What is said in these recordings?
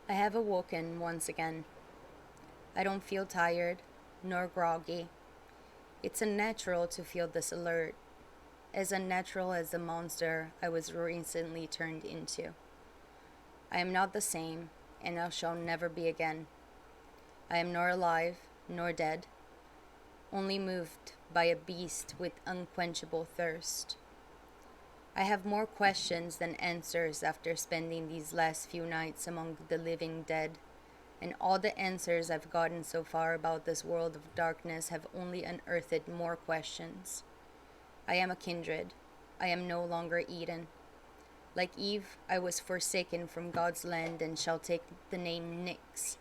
I have awoken once again. I don't feel tired, nor groggy. It's unnatural to feel this alert, as unnatural as the monster I was recently turned into. I am not the same, and I shall never be again. I am nor alive, nor dead, only moved by a beast with unquenchable thirst. I have more questions than answers after spending these last few nights among the living dead, and all the answers I've gotten so far about this world of darkness have only unearthed more questions. I am a kindred. I am no longer Eden. Like Eve, I was forsaken from God's land and shall take the name Nyx,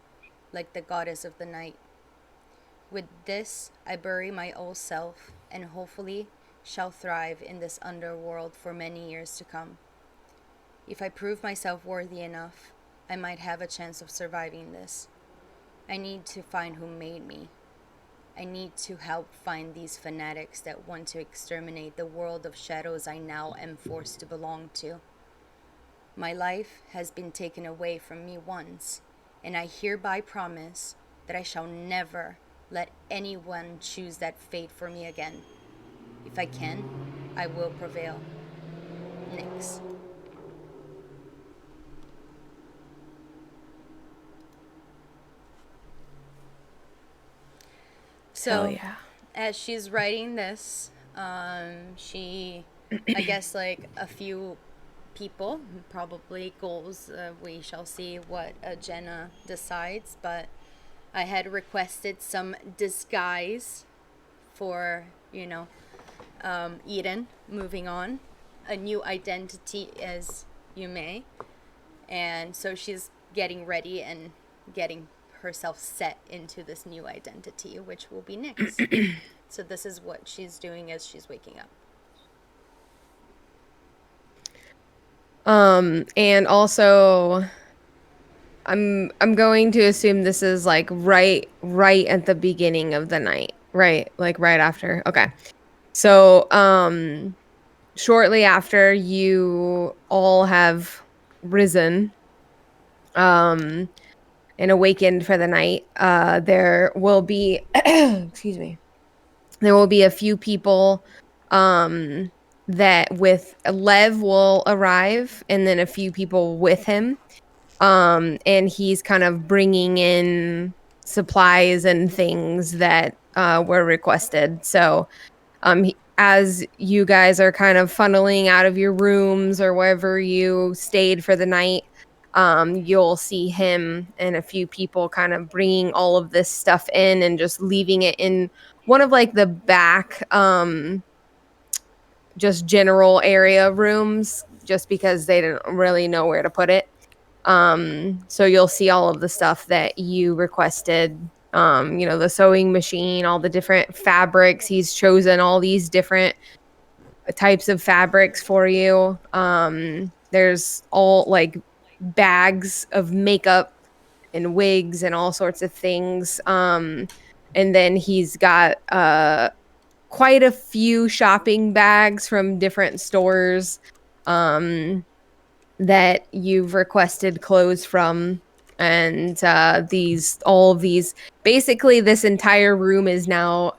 like the goddess of the night. With this, I bury my old self and hopefully shall thrive in this underworld for many years to come. If I prove myself worthy enough, I might have a chance of surviving this. I need to find who made me. I need to help find these fanatics that want to exterminate the world of shadows I now am forced to belong to. My life has been taken away from me once, and I hereby promise that I shall never let anyone choose that fate for me again. If I can, I will prevail. Nyx. Hell So, yeah. as she's writing this, she, I guess, like a few people, probably goals. We shall see what Jenna decides, but I had requested some disguise for, Eden moving on, a new identity as you may. And so she's getting ready and getting herself set into this new identity, which will be Nyx. So this is what she's doing as she's waking up. And also I'm going to assume this is like right at the beginning of the night, right? Like right after. Okay. So, shortly after you all have risen, um, and awakened for the night, there will be, excuse me, there will be a few people, um, that with Lev will arrive, and then a few people with him. And he's kind of bringing in supplies and things that were requested. So, as you guys are kind of funneling out of your rooms or wherever you stayed for the night, you'll see him and a few people kind of bringing all of this stuff in and just leaving it in one of like the back, just general area rooms, just because they didn't really know where to put it. So you'll see all of the stuff that you requested. The sewing machine, all the different fabrics. He's chosen all these different types of fabrics for you. There's all like bags of makeup and wigs and all sorts of things. And then he's got quite a few shopping bags from different stores. That you've requested clothes from, and these all of these, basically this entire room is now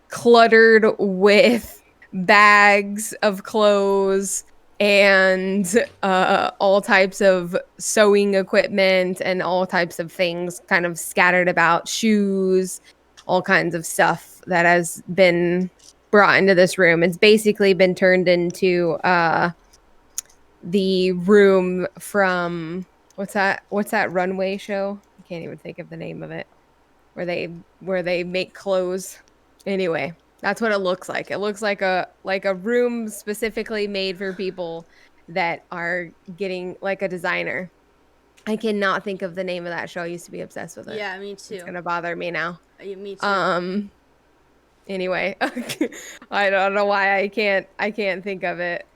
cluttered with bags of clothes and all types of sewing equipment and all types of things kind of scattered about, shoes, all kinds of stuff that has been brought into this room. It's basically been turned into the room from what's that runway show? I can't even think of the name of it. Where they make clothes. Anyway, that's what it looks like. It looks like a room specifically made for people that are getting like a designer. I cannot think of the name of that show. I used to be obsessed with it. Yeah, me It's too. gonna bother me now. Me too. Um anyway, I don't know why I can't think of it.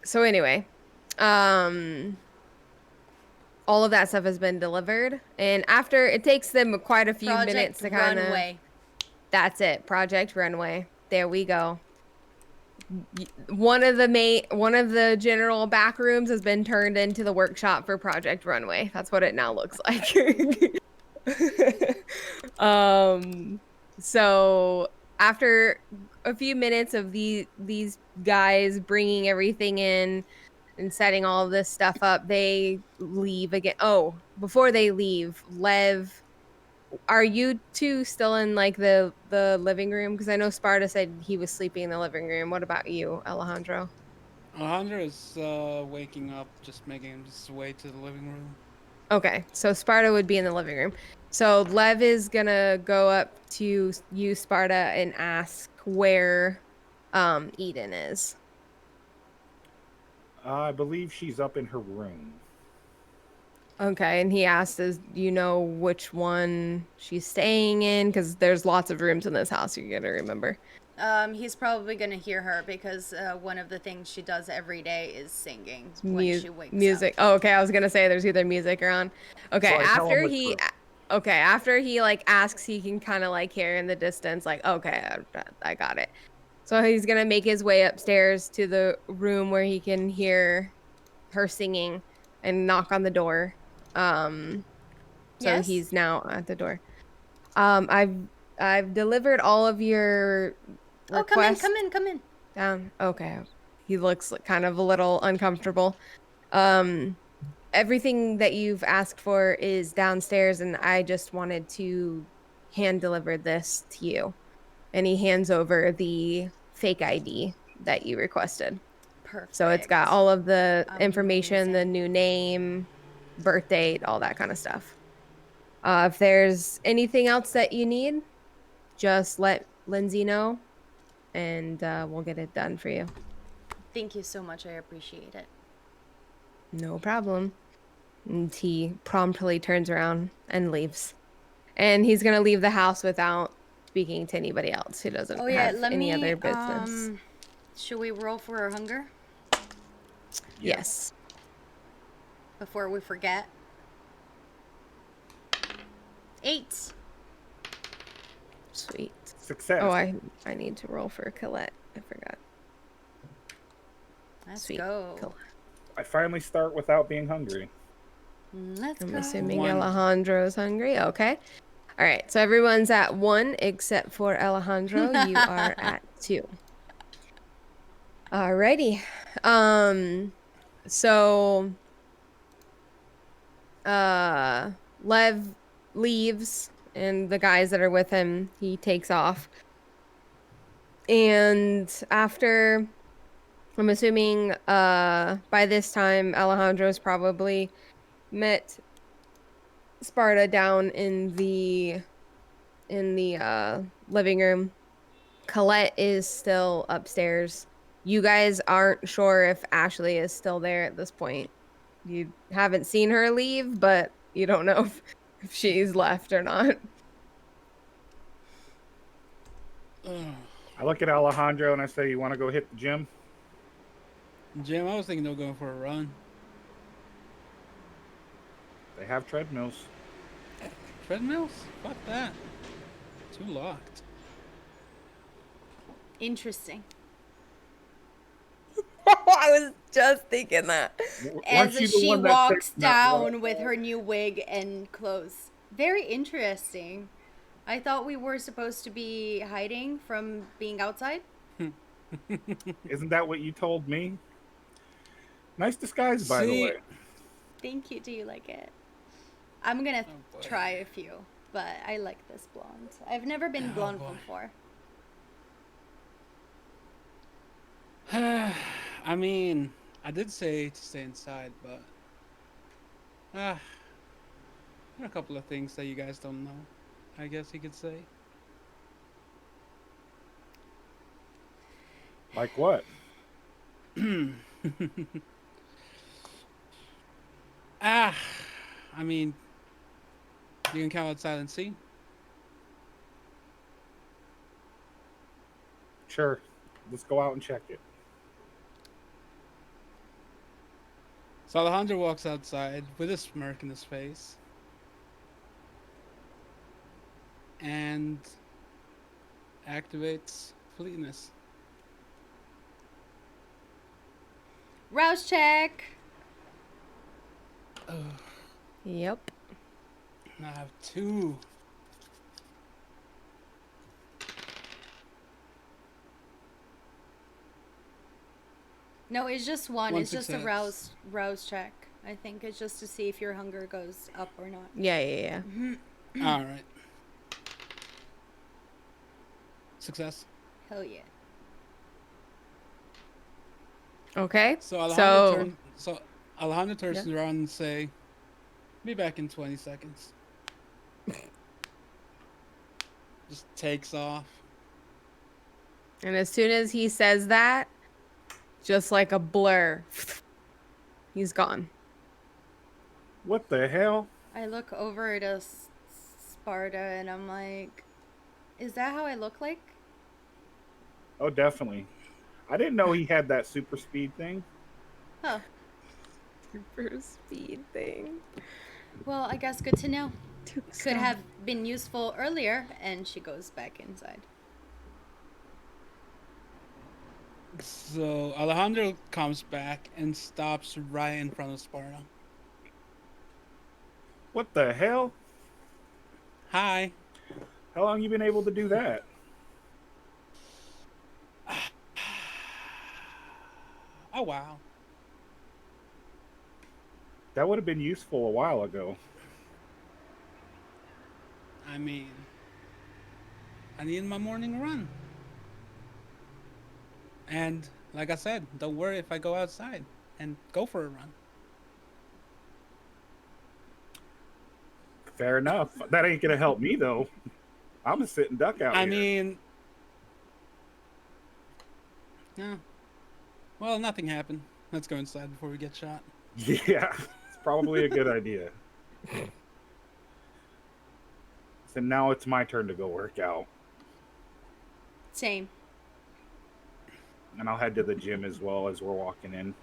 So anyway, um all of that stuff has been delivered, and after it takes them quite a few Project minutes to kind of, Runway. that's it, Project Runway, there we go. one of the general back rooms has been turned into the workshop for Project Runway. That's what it now looks like. um so after a few minutes of these guys bringing everything in and setting all of this stuff up, they leave again. Oh, before they leave, Lev, are you two still in like the living room? Because I know Sparta said he was sleeping in the living room. What about you, Alejandro? Alejandro is waking up, just making his way to the living room. Okay, so Sparta would be in the living room. So Lev is gonna go up to you, Sparta, and ask where Eden is. I believe she's up in her room. Okay, and he asked, "Is you know which one she's staying in? Because there's lots of rooms in this house. You gotta remember." He's probably gonna hear her because one of the things she does every day is singing when Mu- she wakes up. music. Oh, okay. I was gonna say there's either music or on. Okay, So I tell him which room. after he like asks, he can kind of like hear in the distance, like, okay, I got it. So he's gonna make his way upstairs to the room where he can hear her singing and knock on the door. Um, so Yes? he's now at the door. I've delivered all of your Oh, come in, requests come in, come in. down. Okay. He looks like kind of a little uncomfortable. Um, everything that you've asked for is downstairs, and I just wanted to hand deliver this to you. And he hands over the fake ID that you requested. So it's got Perfect. all of the information, the Amazing. new name, birth date, all that kind of stuff. If there's anything else that you need, just let Lindsay know, and we'll get it done for you. Thank you so much. I appreciate it. No problem. And he promptly turns around and leaves. And he's going to leave the house without speaking to anybody else who doesn't Oh yeah, have let any me other business. should we roll for our hunger Yes. before we forget? 8. Sweet. Success. Oh, I need to roll for Colette. I forgot. Let's Sweet. go. Colette. I finally start without being hungry. Let's I'm go. assuming 1. Alejandro's hungry. Okay. All right. So everyone's at 1 except for Alejandro. You are at 2. Alrighty. So Lev leaves and the guys that are with him, he takes off. And after, I'm assuming by this time Alejandro's probably met Sparta down in the living room. Colette is still upstairs. You guys aren't sure if Ashley is still there at this point. You haven't seen her leave, but you don't know if she's left or not. I look at Alejandro and I say, "You want to go hit the gym?" Jim, I was thinking of going for a run. They have treadmills. Treadmills? Fuck that. Too locked. Interesting. I was just thinking that. Weren't As you the she one that said walks not down with her new wig and clothes. Very interesting. I thought we were supposed to be hiding from being outside. Isn't that what you told me? Nice disguise, by the See? way. Thank you. Do you like it? I'm gonna Oh, boy. try a few, but I like this blonde. I've never been blonde boy. before. I mean, I did say to stay inside, but there are a couple of things that you guys don't know. I guess you could say. Like what? Ah, I mean, you can count outside and see. Sure. Let's go out and check it. So Alejandro walks outside with a smirk in his face and activates fleetness. Rouse check. Yep. I have 2. No, it's just one. One It's just a success. rouse check. I think it's just to see if your hunger goes up or not. Yeah. All right. Success. Hell yeah. Okay. So Alejandro turns around and say, "Be back in 20 seconds." Just takes off. And as soon as he says that, just like a blur, he's gone. What the hell? I look over at Sparta and I'm like, is that how I look like? Oh, definitely. I didn't know he had that super speed thing. Huh. Super speed thing. Well, I guess good to know. Could Stop. have been useful earlier. And she goes back inside. So Alejandro comes back and stops right in front of Sparta. What the hell? Hi. How long you been able to do that? Oh wow. That would have been useful a while ago. I mean, I need my morning run. And like I said, don't worry if I go outside and go for a run. Fair enough. That ain't gonna help me though. I'm a sitting duck out I here. mean, no. Well, nothing happened. Let's go inside before we get shot. Yeah, it's probably a good idea. So now it's my turn to go work out. Same. And I'll head to the gym as well as we're walking in.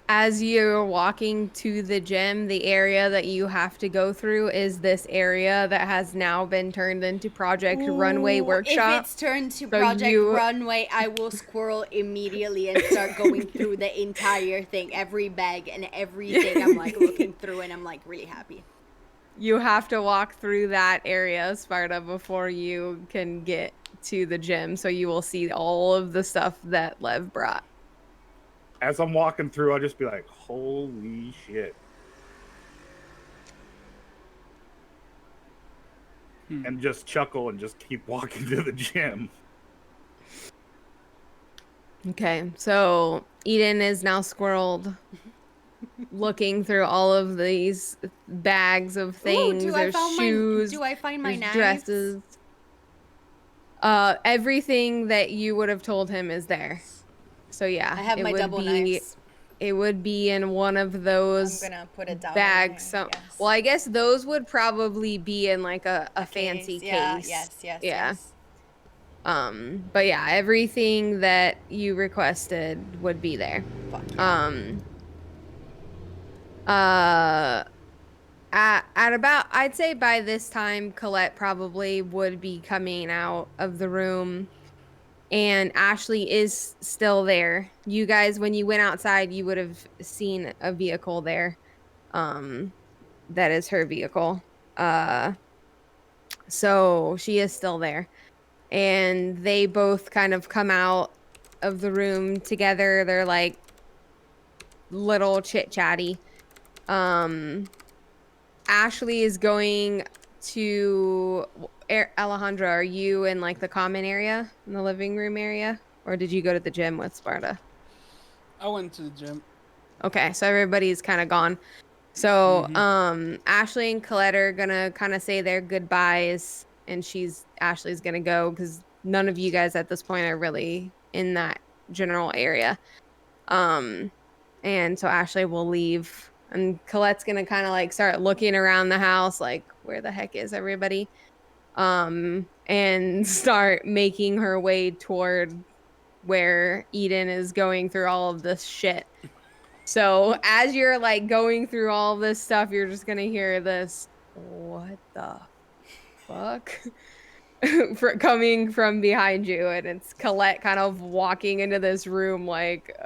As you're walking to the gym, the area that you have to go through is this area that has now been turned into Project Runway Ooh, Workshop. If it's turned to So Project you- Runway, I will squirrel immediately and start going through the entire thing, every bag and everything. I'm like looking through and I'm like really happy. You have to walk through that area, Sparta, before you can get to the gym. So you will see all of the stuff that Lev brought. As I'm walking through, I'll just be like, holy shit. And just chuckle and just keep walking to the gym. Okay, so Eden is now squirreled, looking through all of these bags of things. do I There's found shoes. do I find my there's knives? dresses. Everything that you would have told him is there. So yeah, I have my double knives. It would be in one of those I'm gonna put it down. bags. Well, I guess those would probably be in like a fancy case. Yeah, Yeah. yes. But yeah, everything that you requested would be there. Fuck yeah. At about, I'd say by this time, Colette probably would be coming out of the room, and Ashley is still there. You guys, when you went outside, you would have seen a vehicle there. That is her vehicle. So she is still there, and they both kind of come out of the room together. They're like little chit chatty. Ashley is going to Alejandra. Are you in like the common area, in the living room area, or did you go to the gym with Sparta? I went to the gym. Okay, so everybody's kind of gone. So, Ashley and Colette are gonna kind of say their goodbyes, and Ashley's gonna go because none of you guys at this point are really in that general area. And so Ashley will leave, and Colette's gonna kind of like start looking around the house, like where the heck is everybody? And start making her way toward where Eden is going through all of this shit. So as you're like going through all this stuff, you're just gonna hear this, what the fuck? Coming from behind you, and it's Colette kind of walking into this room like,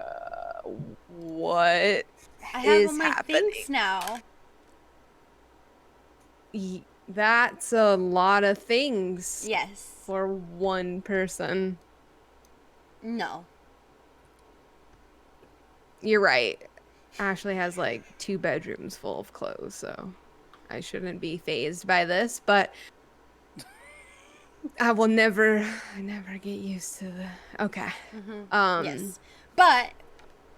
what I have is all my happening? things now. That's a lot of things Yes. for one person. No. You're right. Ashley has like 2 bedrooms full of clothes, so I shouldn't be phased by this, but I will never get used to the okay. Yes. But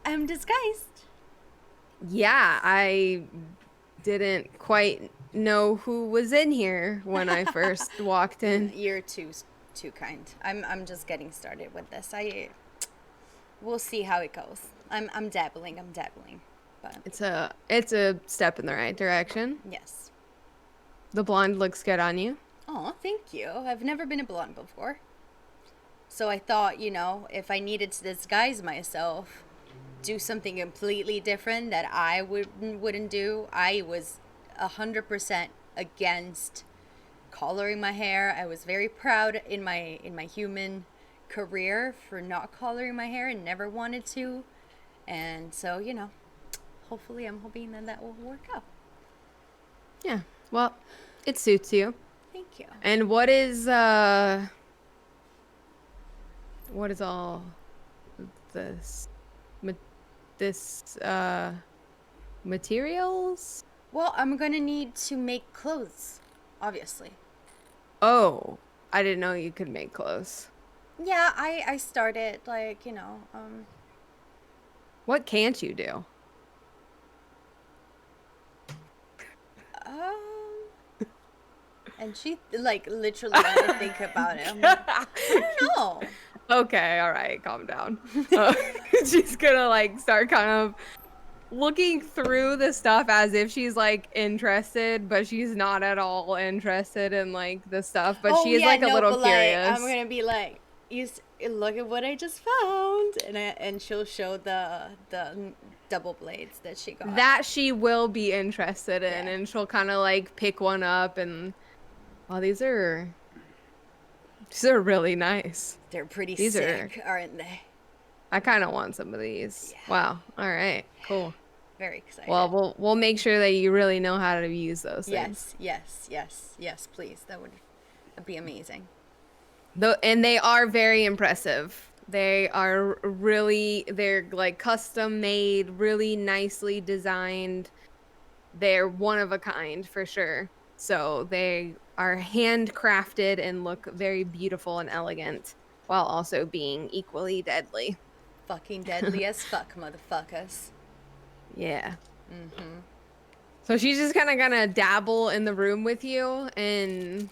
I'm disguised. Yeah, I didn't quite know who was in here when I first walked in. You're too kind. I'm just getting started with this. We'll see how it goes. I'm dabbling. But It's a step in the right direction. yes. The blonde looks good on you. Oh, thank you. I've never been a blonde before. So I thought, if I needed to disguise myself, do something completely different that I wouldn't do. I was 100% against coloring my hair. I was very proud in my human career for not coloring my hair and never wanted to. And so, hopefully I'm hoping that will work out. Yeah. Well, it suits you. Thank you. And what is all this materials? Well, I'm going to need to make clothes, obviously. Oh, I didn't know you could make clothes. Yeah, I started What can't you do? and she literally had to think about it. I'm like, I don't know. Okay, all right, calm down. She's gonna start kind of looking through the stuff as if she's interested, but she's not at all interested in the stuff. But she is a little but curious. I'm gonna be like, look at what I just found, and she'll show the double blades that she got. That she will be interested in, Yeah. and she'll kind of pick one up and, oh, these are really nice. They're pretty These sick, aren't they? I kind of want some of these. Yeah. Wow. All right. Cool. Very excited. Well, we'll make sure that you really know how to use those things. Yes, please. That'd be amazing. And they are very impressive. They're custom made, really nicely designed. They're one of a kind for sure. So they are handcrafted and look very beautiful and elegant while also being equally deadly. Fucking deadly as fuck, motherfuckers. Yeah. Mm-hmm. So she's just kind of gonna dabble in the room with you and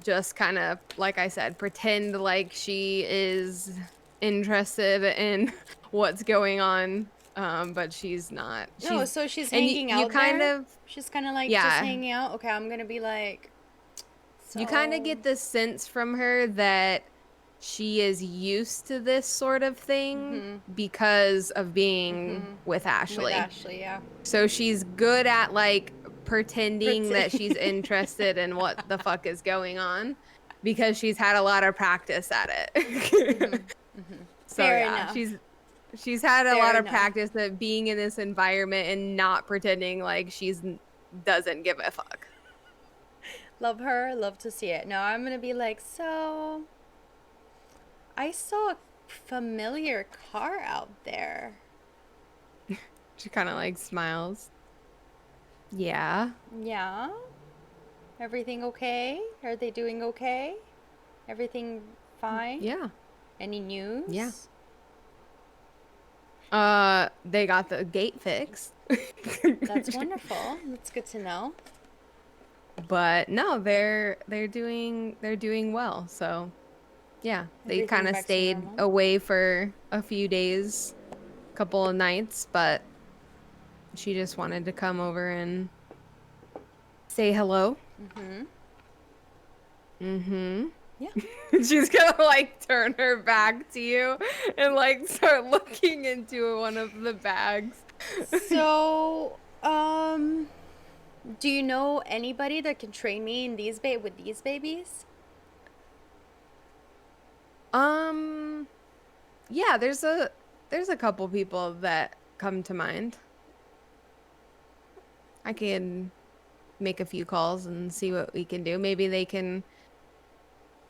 just kind of, like I said, pretend like she is interested in what's going on, but she's not. So she's hanging out there? She's kind of just hanging out. Okay, I'm gonna be like. You kind of get the sense from her that she is used to this sort of thing because of being with Ashley. With Ashley, yeah. So she's good at pretending that she's interested in what the fuck is going on because she's had a lot of practice at it. So Fair yeah, enough. she's had a lot of enough. practice at being in this environment and not pretending like she's doesn't give a fuck. Love her, love to see it. No, I'm gonna be like, so I saw a familiar car out there. She kind of smiles. Yeah. Yeah? Everything okay? Are they doing okay? Everything fine? Yeah. Any news? Yeah. They got the gate fixed. That's wonderful. That's good to know. But no, they're doing well. So yeah, they Everything kind of back to stayed normal? away for a few days, couple of nights, but she just wanted to come over and say hello. Yeah. She's gonna turn her back to you and start looking into one of the bags. So, do you know anybody that can train me in with these babies? Yeah, there's there's a couple people that come to mind. I can make a few calls and see what we can do. Maybe they can,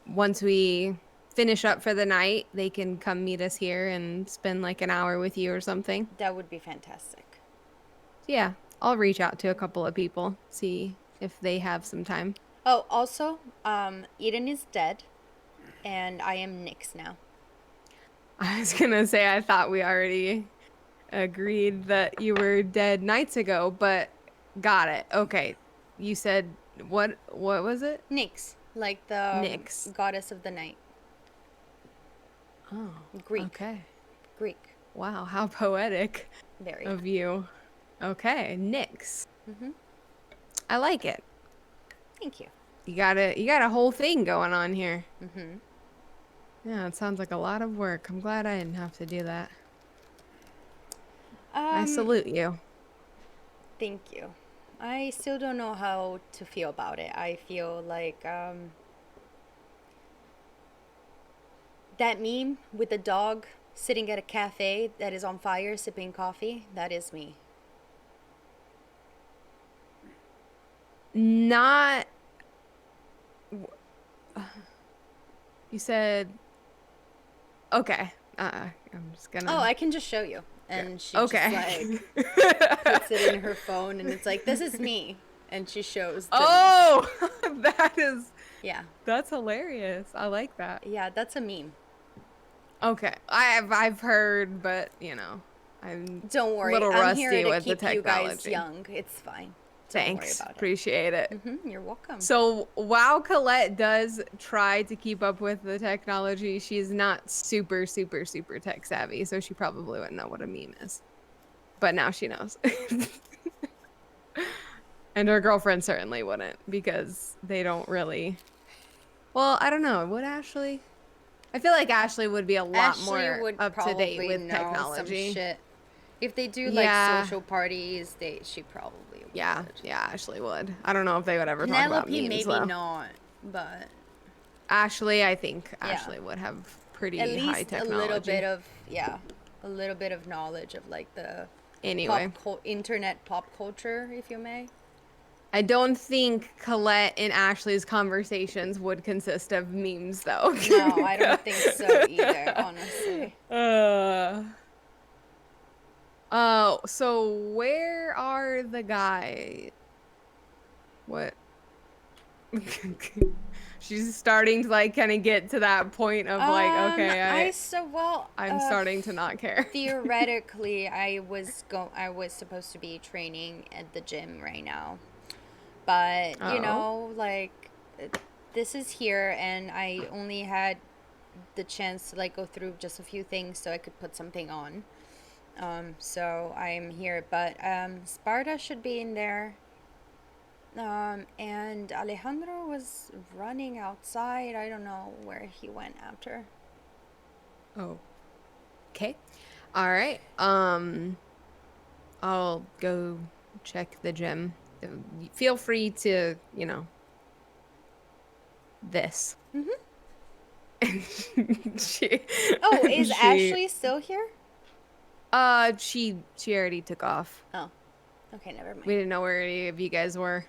once we finish up for the night, they can come meet us here and spend like an hour with you or something. That would be fantastic. Yeah, I'll reach out to a couple of people, see if they have some time. Oh, also, Eden is dead, and I am Nyx now. I was gonna say, I thought we already agreed that you were dead nights ago, but got it. Okay. You said what was it? Nyx, like the Nyx. goddess of the night. Oh. Greek. Okay. Greek. Wow, how poetic Very. of you. Okay, Nyx. Mm-hmm. I like it. Thank you. You got a whole thing going on here. Mm-hmm. Yeah, it sounds like a lot of work. I'm glad I didn't have to do that. I salute you. Thank you. I still don't know how to feel about it. I feel like that meme with the dog sitting at a cafe that is on fire sipping coffee, that is me. Not. You said. Okay. I'm just gonna. Oh, I can just show you. And she Okay. just like puts it in her phone and it's like, this is me. And she shows the Oh, Yeah. that's hilarious. I like that. Yeah, that's a meme. Okay. I've heard, but I'm Don't worry. a little I'm rusty here to with the keep you guys technology. young. It's fine. Don't worry Thanks. about it. Appreciate it. You're welcome. So while Colette does try to keep up with the technology, she's not super, super, super tech savvy, so she probably wouldn't know what a meme is. But now she knows. And her girlfriend certainly wouldn't, because they don't really... Well, I don't know. Would Ashley? I feel like Ashley would be a lot more up to date with technology. Some shit. If they do Yeah. like social parties, she probably would. Yeah, Ashley would. I don't know if they would ever talk about Penelope memes, maybe though. not, but Ashley, I think Yeah. Ashley would have pretty at high least technology. a little bit of knowledge of like the Anyway. internet pop culture, if you may. I don't think Colette and Ashley's conversations would consist of memes, though. No, I don't think so either, honestly. Oh, so where are the guys? What? She's starting to like kind of get to that point of like, okay, I'm starting to not care. Theoretically, I was supposed to be training at the gym right now, but this is here, and I only had the chance to like go through just a few things so I could put something on. So I'm here, but Sparta should be in there. And Alejandro was running outside. I don't know where he went after. Oh. Okay. All right. I'll go check the gym. Feel free to, this. Is Ashley still here? She already took off. Oh. Okay, never mind. We didn't know where any of you guys were.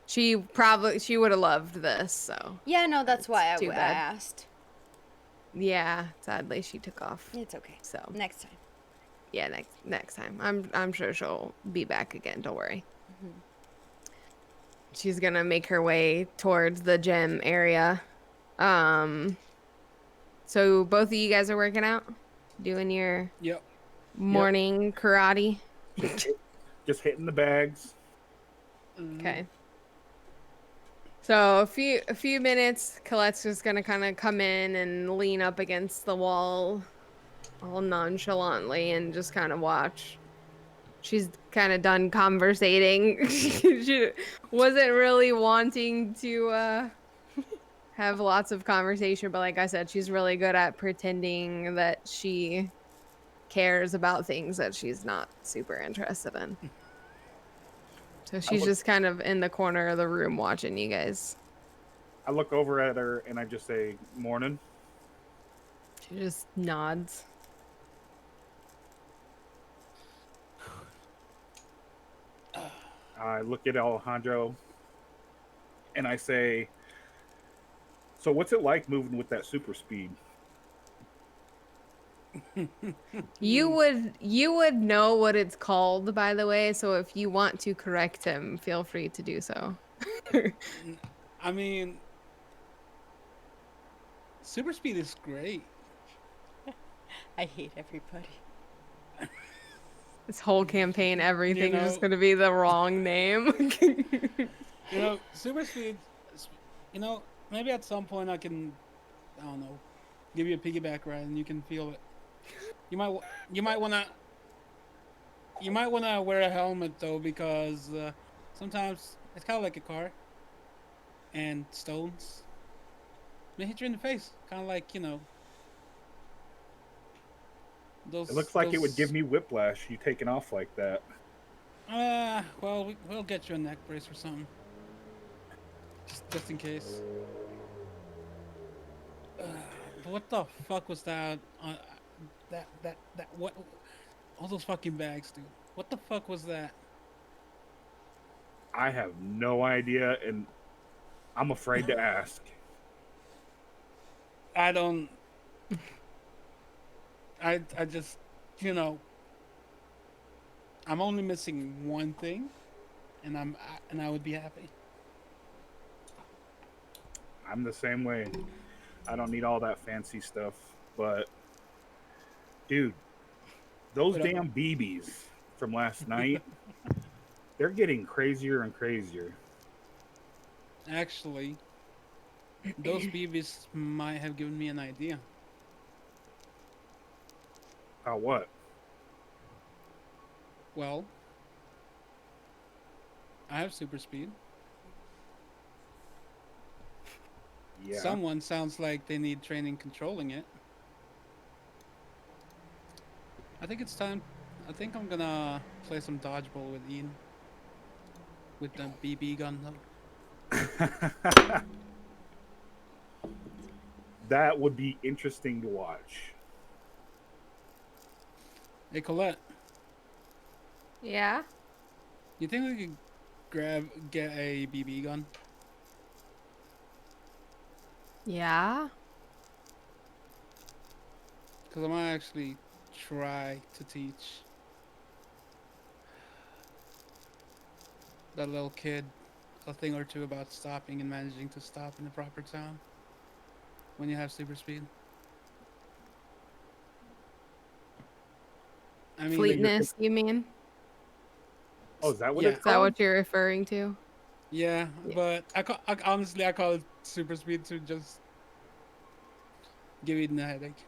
She would have loved this, so. Yeah, no, that's why I too bad. asked. Yeah, sadly she took off. It's okay. So next time. Yeah, next time. I'm sure she'll be back again. Don't worry. She's gonna make her way towards the gym area. So both of you guys are working out, doing your morning karate. Just hitting the bags. Okay. So a few minutes, Colette's just gonna kind of come in and lean up against the wall, all nonchalantly, and just kind of watch. She's kind of done conversating. She wasn't really wanting to have lots of conversation, but like I said, she's really good at pretending that she cares about things that she's not super interested in. So she's just kind of in the corner of the room watching you guys. I look over at her and I just say, "Morning." She just nods. I look at Alejandro and I say, "So what's it like moving with that super speed?" You would know what it's called, by the way, so if you want to correct him, feel free to do so. I mean, super speed is great. I hate everybody. This whole campaign, You everything's just know, gonna be the wrong name. super speed. You know, maybe at some point I can, I don't know, give you a piggyback ride and you can feel it. You might, you might wanna, you might wanna wear a helmet though because sometimes it's kind of like a car and stones may hit you in the face, kind of like It those looks like it would give those. me whiplash. You taking off like that? Well, we'll get you a neck brace or something, just in case. But what the fuck was that? That what? All those fucking bags, dude. What the fuck was that? I have no idea, and I'm afraid to ask. I don't. I just, you know, I'm only missing one thing, and I would be happy. I'm the same way. I don't need all that fancy stuff, but dude, those But damn BBs from last night, they're getting crazier and crazier. actually, those BBs might have given me an idea. How what? Well, I have super speed. Yeah. Someone sounds like they need training controlling it. I think it's time. I think I'm gonna play some dodgeball with Ian with the BB gun though. That would be interesting to watch. Hey Colette, Yeah? you think we could get a BB gun? Yeah? Because I might actually try to teach that little kid a thing or two about stopping and managing to stop in the proper time when you have super speed. I mean, Fleetness, you mean? Oh, is that what yeah, it's Is that called? what you're referring to? yeah, Yeah. but honestly I call it super speed to just give Eden a headache.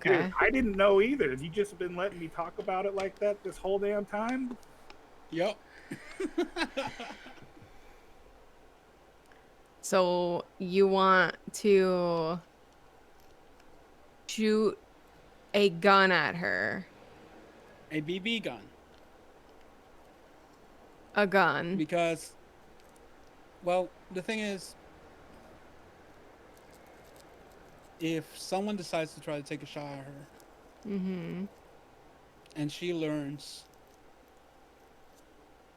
Dude, Okay. I didn't know either. Have you just been letting me talk about it like that this whole damn time? Yup. So you want to shoot a gun at her? A BB gun A gun. because well the thing is if someone decides to try to take a shot at her Mm-hmm. and she learns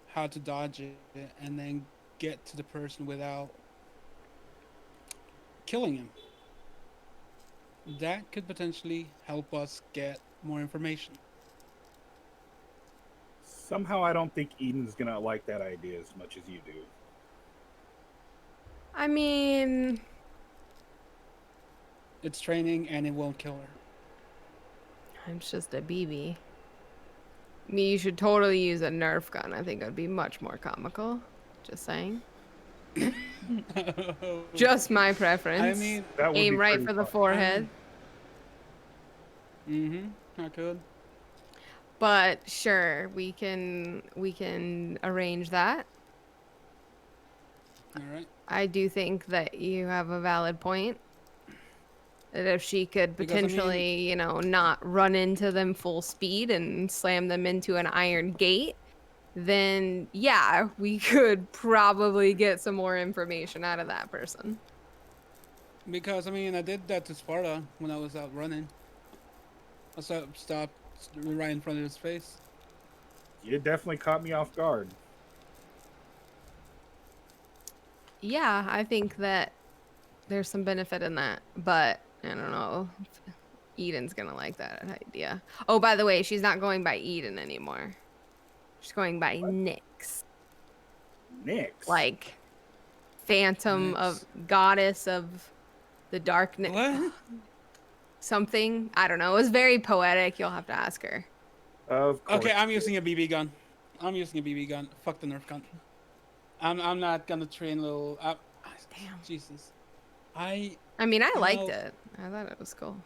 how to dodge it and then get to the person without killing him, that could potentially help us get more information. Somehow I don't think Eden's gonna like that idea as much as you do. I mean, It's training and it won't kill her. it's just a BB. I mean, you should totally use a Nerf gun. I think it would be much more comical. Just saying. Just my I preference. mean, That would be Aim right pretty for the fun. forehead. I could. But sure, we can arrange that. All right. I do think that you have a valid point. That if she could Because I mean, potentially, not run into them full speed and slam them into an iron gate, then yeah, we could probably get some more information out of that person. I did that to Sparta when I was out running. Stopped right in front of his face. You definitely caught me off guard. Yeah, I think that there's some benefit in that, but I don't know if Eden's gonna like that idea. Oh, by the way, she's not going by Eden anymore. She's going by What? Nyx, Nyx. like phantom of Next. goddess of the darkness. What? Something. I don't know. It was very poetic. You'll have to ask her. Of course. Okay, I'm using a BB gun. I'm using a BB gun. Fuck the Nerf gun. I'm not gonna train little. Damn. Jesus. I mean, I You liked know, it. I thought it was cool.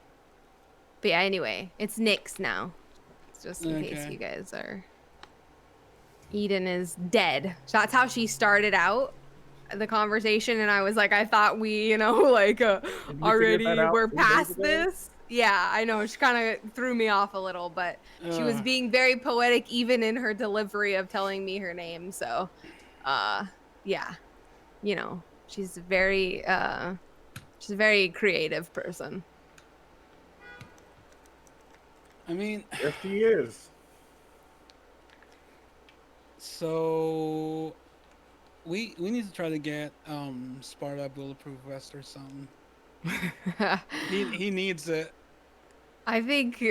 But yeah, anyway, it's Nyx now. It's just in case Okay. you guys are. Eden is dead. So that's how she started out the conversation, and I was like, I thought we, like Didn't we figure that already out were 3 days past ago? this. Yeah, I know. She kind of threw me off a little, but she was Uh, being very poetic even in her delivery of telling me her name. So, yeah, she's she's a very creative person. I mean, Yes, she is. so we need to try to get Sparta a bulletproof vest or something. He needs it. I think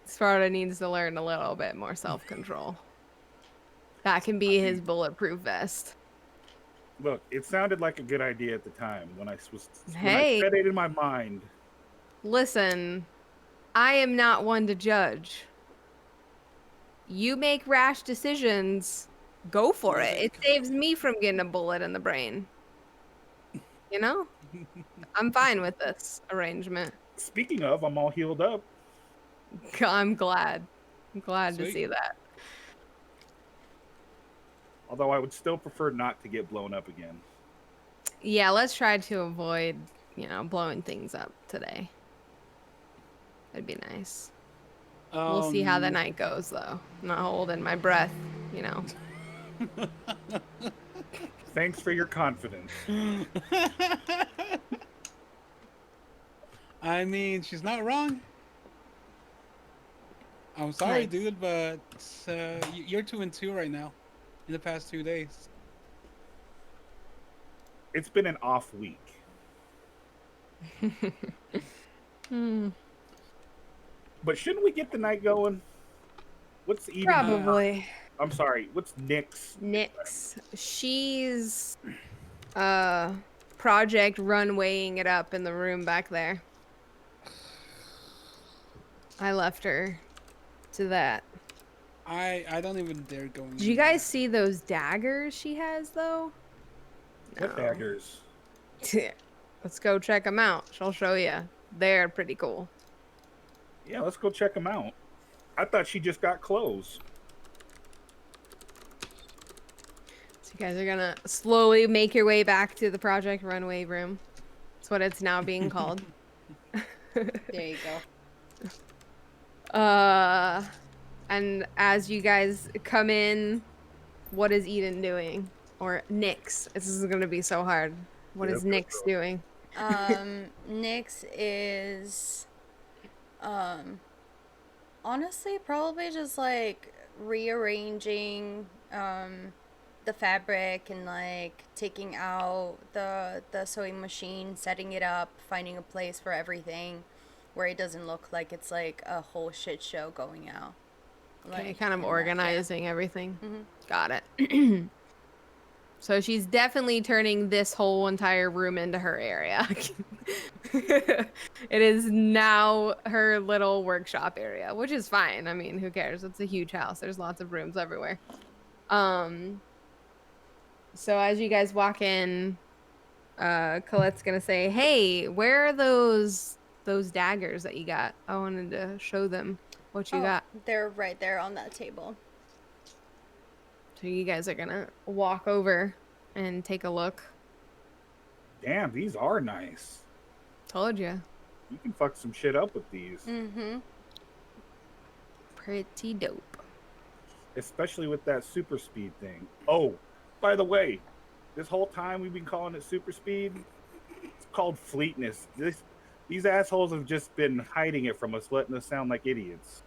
Sparta needs to learn a little bit more self-control. That can be his bulletproof vest. Look, it sounded like a good idea at the time when I Hey, said it in my mind. listen, I am not one to judge. You make rash decisions, go for it. It saves me from getting a bullet in the brain. You know? I'm fine with this arrangement. Speaking of, I'm all healed up. I'm glad. I'm glad to Sweet. see that. Although I would still prefer not to get blown up again. Yeah, let's try to avoid, blowing things up today. That'd be nice. We'll see how the Um. night goes, though. I'm not holding my breath, Thanks for your confidence. I mean, she's not wrong. I'm sorry, Nice. dude, but you're 2-2 right now. In the past 2 days. It's been an off week. Hmm. But shouldn't we get the night going? What's Eden? Probably. I'm sorry. What's Nyx? Nyx. She's project runwaying it up in the room back there. I left her to that. I don't even dare go. Did you guys see those daggers she has though? What daggers? Let's go check them out. She'll show you. They're pretty cool. Yeah, let's go check them out. I thought she just got clothes. So you guys are gonna slowly make your way back to the project runway room. That's what it's now being called. There you go. And as you guys come in, what is Eden doing? Or Nyx? This is gonna be so hard. What is Nyx doing? Nyx is honestly probably just like rearranging the fabric and like taking out the sewing machine, setting it up, finding a place for everything where it doesn't look like it's like a whole shit show going out. Okay, Like, kind of and organizing everything. Mhm. Got it. So she's definitely turning this whole entire room into her area. It is now her little workshop area, which is fine. I mean, who cares? It's a huge house. There's lots of rooms everywhere. So as you guys walk in, Colette's gonna say, "Hey, where are those daggers that you got? I wanted to show them what you Oh, got." they're right there on that table. So you guys are gonna walk over and take a look. Damn, these are nice. Told you. You can fuck some shit up with these. Mm-hmm. Pretty dope. Especially with that super speed thing. Oh, by the way, this whole time we've been calling it super speed. It's called fleetness. These assholes have just been hiding it from us, letting us sound like idiots.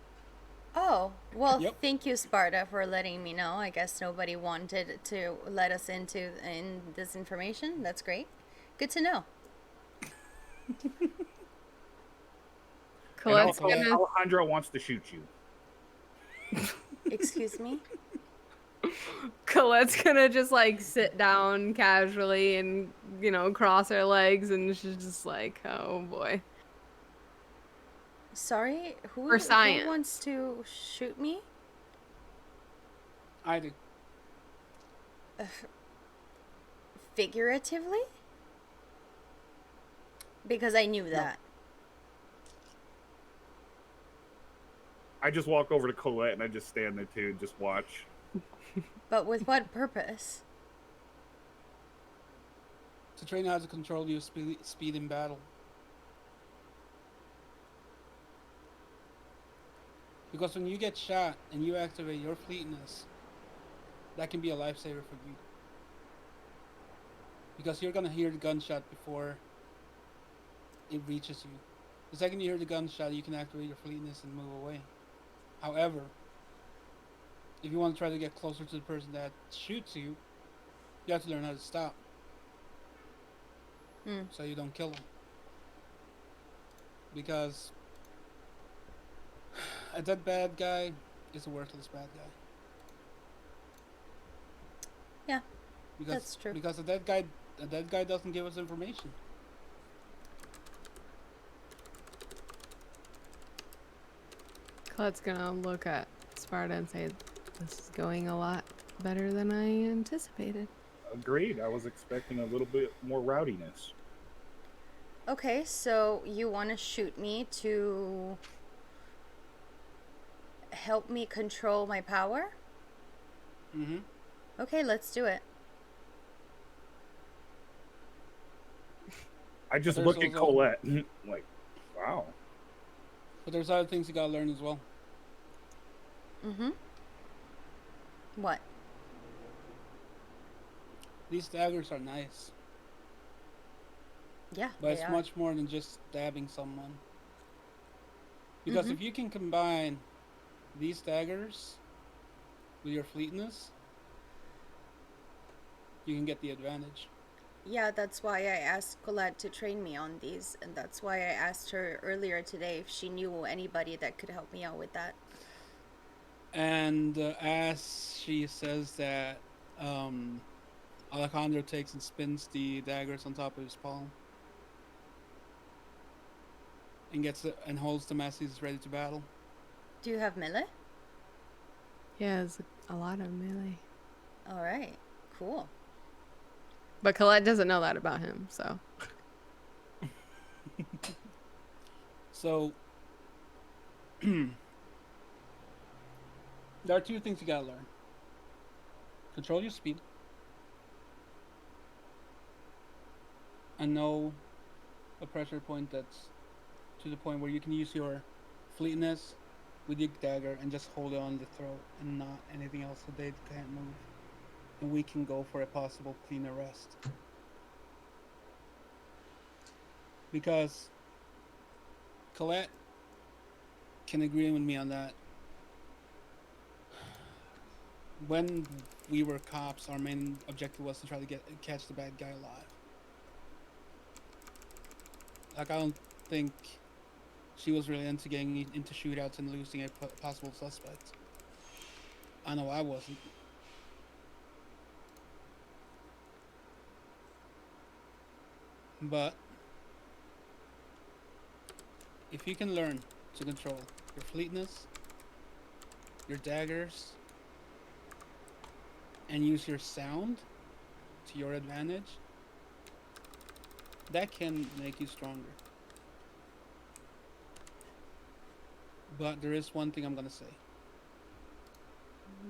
Oh, well, Yep. thank you, Sparta, for letting me know. I guess nobody wanted to let us in this information. That's great. Good to know. And Colette's also, Colette. gonna Alejandro wants to shoot you. Excuse me? Colette's gonna just like sit down casually and cross her legs, and she's just like, oh boy. Sorry, For who science. wants to shoot me? I do. Figuratively? Because I knew No. that. I just walk over to Colette and I just stand there too and just watch. But with what purpose? To train how to control your speed in battle. Because when you get shot and you activate your fleetness, that can be a lifesaver for you. Because you're gonna hear the gunshot before it reaches you. The second you hear the gunshot, you can activate your fleetness and move away. However, if you want to try to get closer to the person that shoots you, you have to learn how to stop. So you don't kill them. Because a dead bad guy is a worthless bad guy. Yeah, Because, that's true. Because a dead guy doesn't give us information. Colette's gonna look at Sparta and say, this is going a lot better than I anticipated. Agreed. I was expecting a little bit more rowdiness. Okay, so you want to shoot me to help me control my power? Mm-hmm. Okay, let's do it. I just But look there's at also- Colette like, wow. But there's other things you gotta learn as well. Mm-hmm. What? These daggers are nice, Yeah, but they it's are. much more than just stabbing someone. Because Mhm. if you can combine these daggers with your fleetness, you can get the advantage. Yeah, that's why I asked Colette to train me on these, and that's why I asked her earlier today if she knew anybody that could help me out with that. And as she says that, um, Alejandro takes and spins the daggers on top of his palm and gets it and holds them as he's ready to battle. Do you have melee? He has a lot of melee. All right, cool. But Colette doesn't know that about him, so. So there are two things you gotta learn: control your speed, and know a pressure point that's to the point where you can use your fleetness with your dagger and just hold it on the throat and not anything else so they can't move. And we can go for a possible clean arrest. Because Colette can agree with me on that. When we were cops, our main objective was to try to catch the bad guy alive. Like, I don't think she was really into getting into shootouts and losing a possible suspect. I know I wasn't. But if you can learn to control your fleetness, your daggers, and use your sound to your advantage, that can make you stronger. But there is one thing I'm gonna say.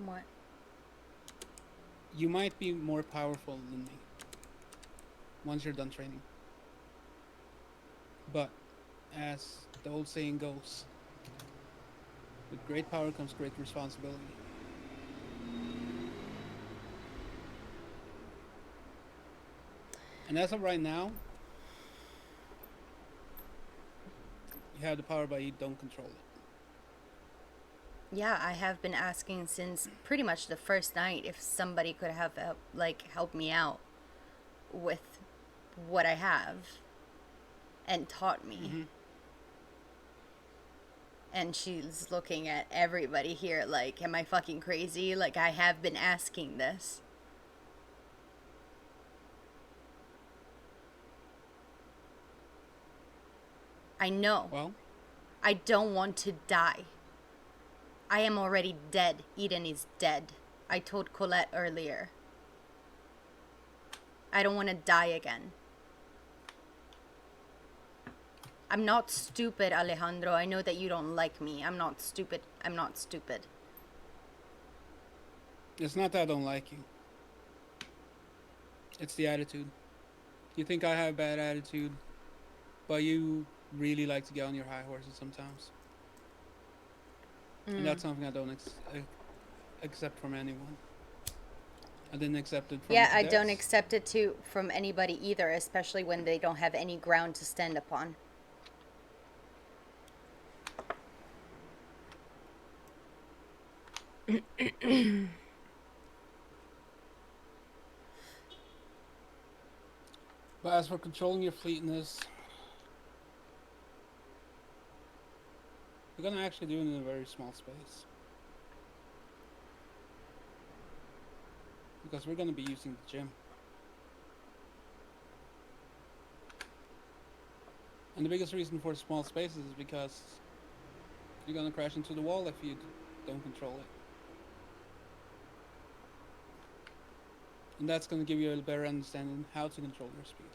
What? You might be more powerful than me once you're done training. But as the old saying goes, with great power comes great responsibility. And as of right now, you have the power, but you don't control it. Yeah, I have been asking since pretty much the first night if somebody could have helped me out with what I have and taught me. Mm-hmm. And she's looking at everybody here like, am I fucking crazy? Like, I have been asking this. I know. Well, I don't want to die. I am already dead. Eden is dead. I told Colette earlier. I don't want to die again. I'm not stupid, Alejandro. I know that you don't like me. I'm not stupid. I'm not stupid. it's not that I don't like you. It's the attitude. You think I have bad attitude, but you really like to get on your high horses sometimes. And that's something I don't accept from anyone. I didn't accept it from Yeah, the I don't cadets. accept it from anybody either, especially when they don't have any ground to stand upon. But as for controlling your fleetness, we're gonna actually do it in a very small space. Because we're gonna be using the gym. And the biggest reason for small spaces is because you're gonna crash into the wall if you don't control it. And that's gonna give you a better understanding how to control your speed.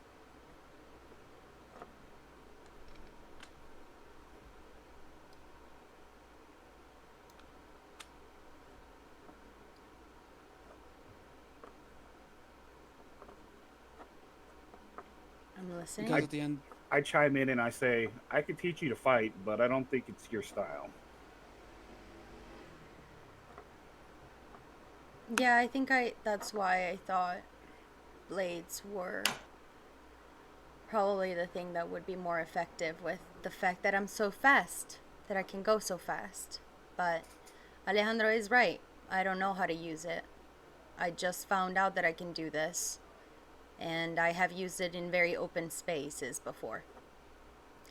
I'm listening. Because at the end, I chime in and I say, I could teach you to fight, but I don't think it's your style. Yeah, I think that's why I thought blades were probably the thing that would be more effective, with the fact that I'm so fast, that I can go so fast. But Alejandro is right. I don't know how to use it. I just found out that I can do this, and I have used it in very open spaces before.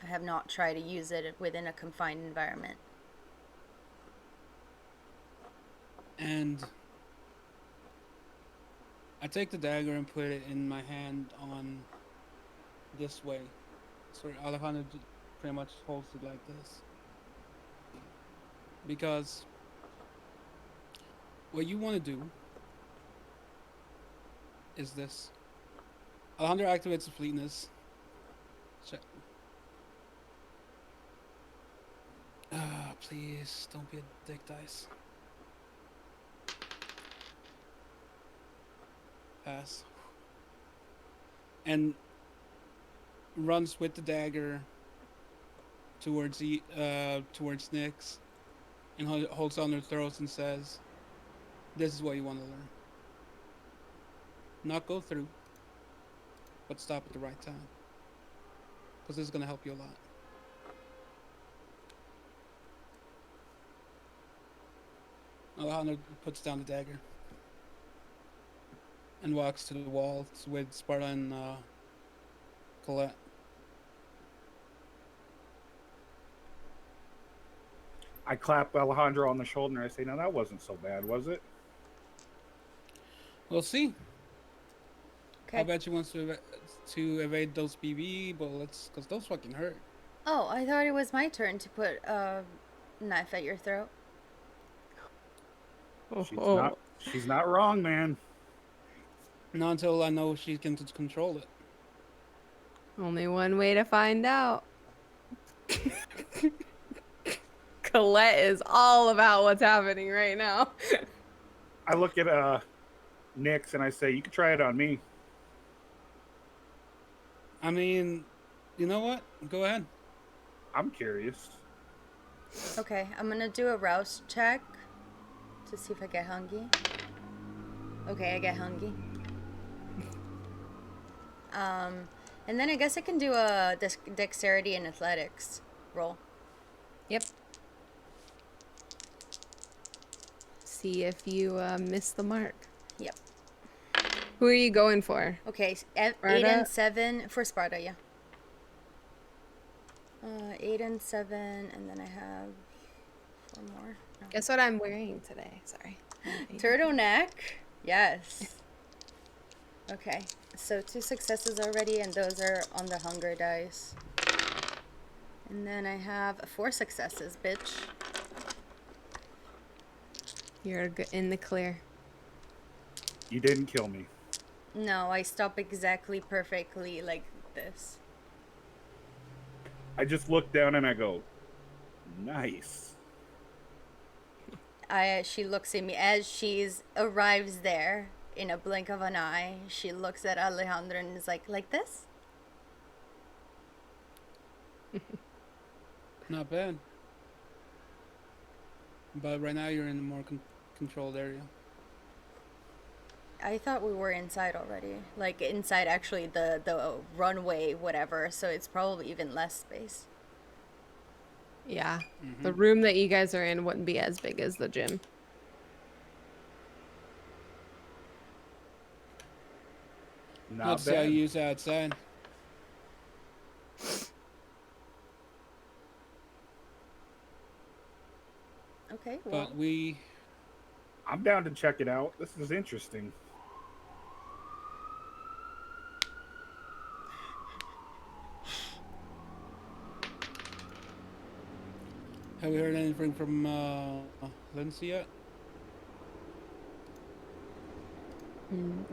I have not tried to use it within a confined environment. and I take the dagger and put it in my hand on this way. So Alejandro pretty much holds it like this. Because what you want to do is this. Alejandro activates the fleetness. Check. Please don't be a dick dice. Pass. And runs with the dagger towards towards Nyx, and holds on her throat and says, "This is what you want to learn. Not go through, but stop at the right time, because this is gonna help you a lot." Alejandro puts down the dagger and walks to the wall with Sparta and Colette. I clap Alejandro on the shoulder and I say, "Now that wasn't so bad, was it?" We'll see. Okay. I bet you wants to evade those BB bullets, because those fucking hurt. Oh, I thought it was my turn to put a knife at your throat. She's not wrong, man. Not until I know she can control it. Only one way to find out. Colette is all about what's happening right now. I look at Nyx and I say, "You can try it on me." I mean, you know what? Go ahead. I'm curious. Okay, I'm gonna do a rouse check to see if I get hungry. Okay, I get hungry. And then I guess I can do a dexterity and athletics roll. Yep. see if you miss the mark. Yep. Who are you going for? Okay, 8 Sparta? and 7 for Sparta, yeah. 8 and 7, and then I have 4 more. No. Guess what I'm wearing today? Sorry. Turtleneck. Yes. Okay, so 2 successes already, and those are on the hunger dice. And then I have 4 successes, bitch. You're in the clear. You didn't kill me. No, I stop exactly perfectly like this. I just look down and I go, nice. She looks at me as she's arrives there in a blink of an eye. She looks at Alejandro and is like this? Not bad. But right now you're in a more controlled area. I thought we were inside already. Like inside actually the runway, whatever, so it's probably even less space. Yeah. Mm-hmm. The room that you guys are in wouldn't be as big as the gym. Not Let's see how bad. you use outside. Okay, well, But we I'm down to check it out. This is interesting. have we heard anything from Lindsay yet?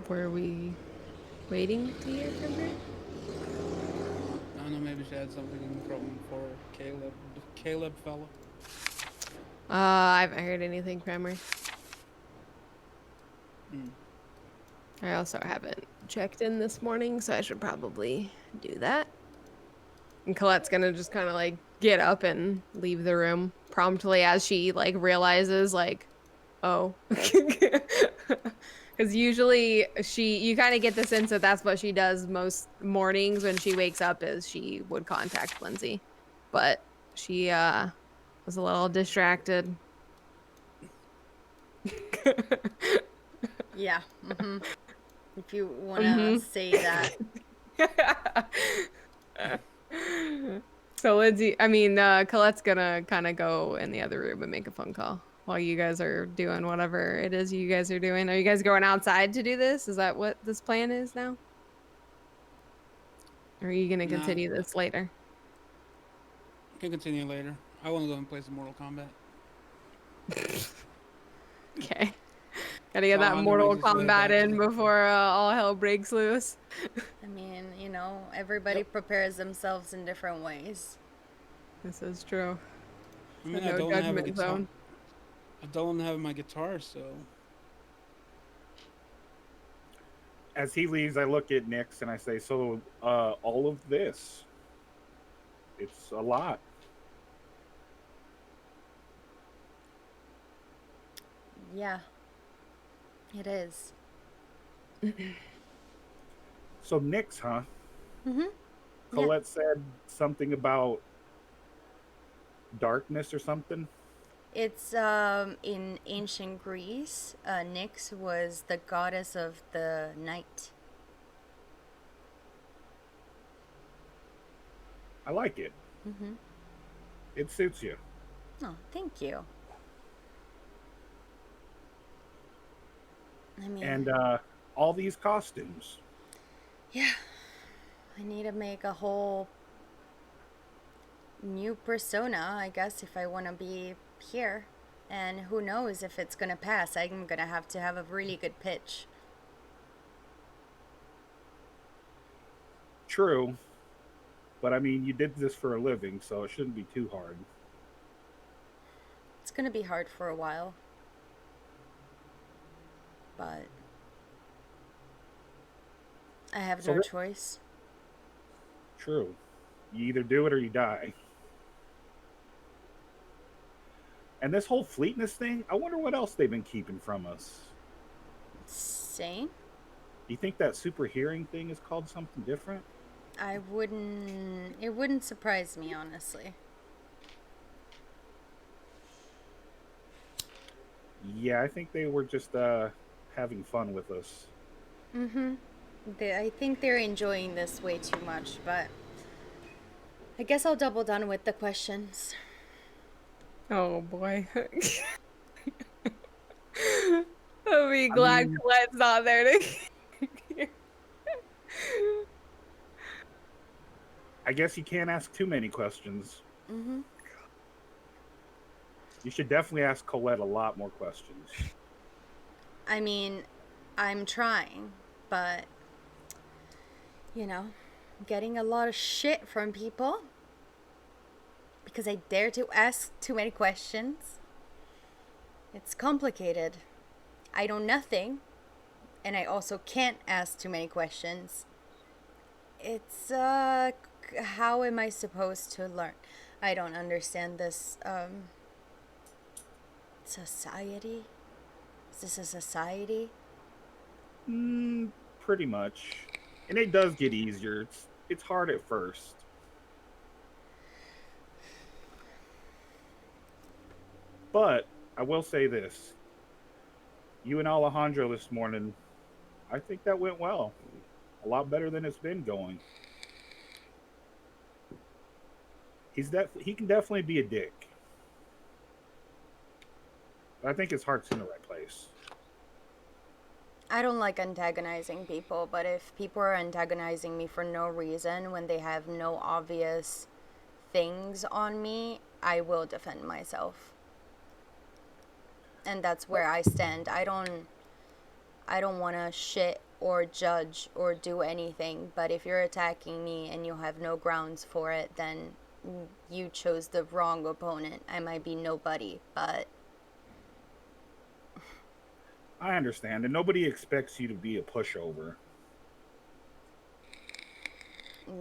Were we waiting to hear from her? I don't know, maybe she had something from for Caleb fella. I haven't heard anything from her. Mm. I also haven't checked in this morning, so I should probably do that. And Colette's gonna just kind of like get up and leave the room promptly as she like realizes like, oh, because usually you kind of get the sense that that's what she does most mornings when she wakes up is she would contact Lindsay, but she was a little distracted. yeah. If you wanna say that. So Colette's gonna kind of go in the other room and make a phone call while you guys are doing whatever it is you guys are doing. Are you guys going outside to do this? Is that what this plan is now? Or are you gonna Nah, continue this later? can continue later. I want to go and play some Mortal Kombat. Okay. Gotta get So that Hunter might Mortal just lay Kombat back in and- before all hell breaks loose. I mean, everybody prepares themselves in different ways. This is true. I mean, No I don't have a judgment guitar. zone. I don't have my guitar, so As he leaves, I look at Nix and I say, so all of this, it's a lot. Yeah. It is. So Nix, huh? Mm-hmm. Colette said something about darkness or something. It's in ancient Greece, Nyx was the goddess of the night. I like it. Mm-hmm. It suits you. Oh, thank you. I mean, And all these costumes. yeah, I need to make a whole new persona, I guess, if I want to be here. And who knows if it's gonna pass. I'm gonna have to have a really good pitch. True. But I mean, you did this for a living, so it shouldn't be too hard. It's gonna be hard for a while. But I have So no that- choice. True. You either do it or you die. And this whole fleetness thing, I wonder what else they've been keeping from us. Same? You think that super hearing thing is called something different? It wouldn't surprise me, honestly. Yeah, I think they were just having fun with us. Mm-hmm. I think they're enjoying this way too much, but I guess I'll double down with the questions. Oh boy. I'll be I glad mean, Colette's not there to hear. I guess you can't ask too many questions. Mm-hmm. You should definitely ask Colette a lot more questions. I mean, I'm trying, but getting a lot of shit from people because I dare to ask too many questions. It's complicated. I know nothing, and I also can't ask too many questions. It's, how am I supposed to learn? I don't understand this, society? Is this a society? Mm, pretty much. And it does get easier. It's hard at first. But I will say this. You and Alejandro this morning, I think that went well. A lot better than it's been going. He can definitely be a dick. But I think his heart's in the right place. I don't like antagonizing people, but if people are antagonizing me for no reason when they have no obvious things on me, I will defend myself. And that's where I stand. I don't want to shit or judge or do anything, but if you're attacking me and you have no grounds for it, then you chose the wrong opponent. I might be nobody, but I understand, and nobody expects you to be a pushover.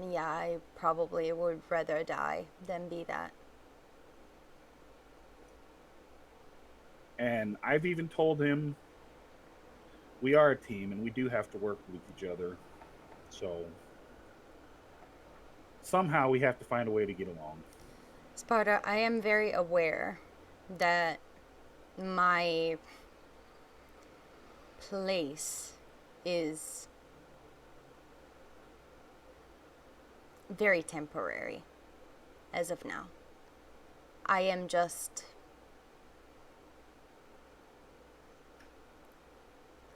yeah, I probably would rather die than be that. And I've even told him we are a team and we do have to work with each other. So somehow we have to find a way to get along. Sparta, I am very aware that my place is very temporary as of now. I am just.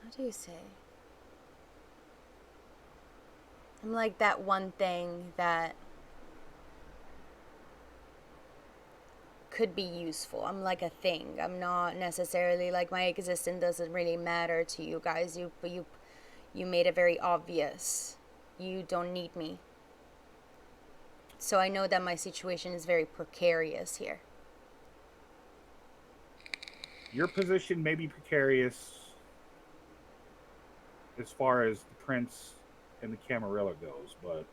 How do you say? I'm like that one thing that could be useful. I'm like a thing. I'm not necessarily like my existence doesn't really matter to you guys. You made it very obvious. You don't need me. So I know that my situation is very precarious here. Your position may be precarious as far as the prince and the Camarilla goes, but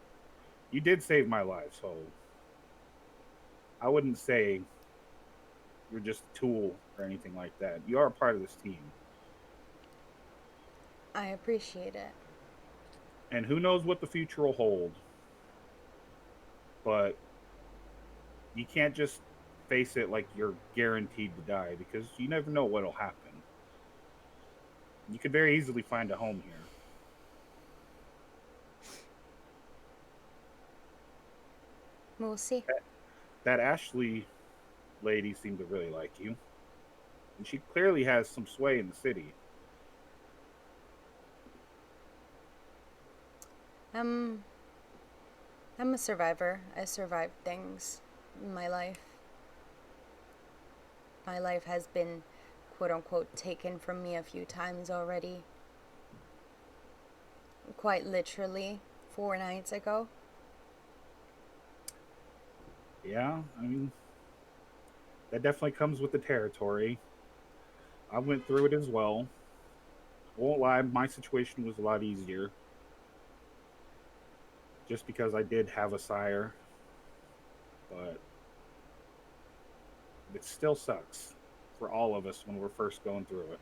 you did save my life, so I wouldn't say you're just a tool or anything like that. You are a part of this team. I appreciate it. And who knows what the future will hold, but you can't just face it like you're guaranteed to die because you never know what'll happen. You could very easily find a home here. We'll see. That Ashley lady seemed to really like you, and she clearly has some sway in the city. Um, I'm a survivor. I survived things in my life. My life has been, quote unquote, taken from me a few times already. Quite literally, 4 nights ago. Yeah, I mean, that definitely comes with the territory. I went through it as well. I won't lie, my situation was a lot easier just because I did have a sire, but it still sucks for all of us when we're first going through it.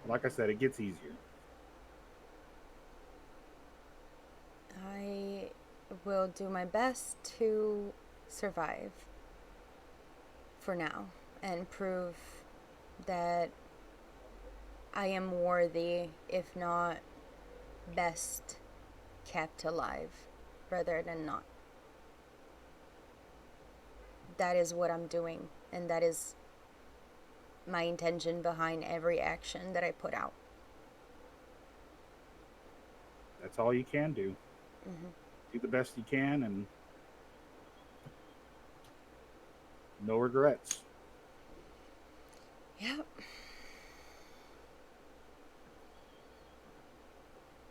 Like I said, it gets easier. I will do my best to survive. for now and prove that I am worthy, if not best kept alive, rather than not. That is what I'm doing, and that is my intention behind every action that I put out. That's all you can do. Do the best you can, and no regrets. Yep.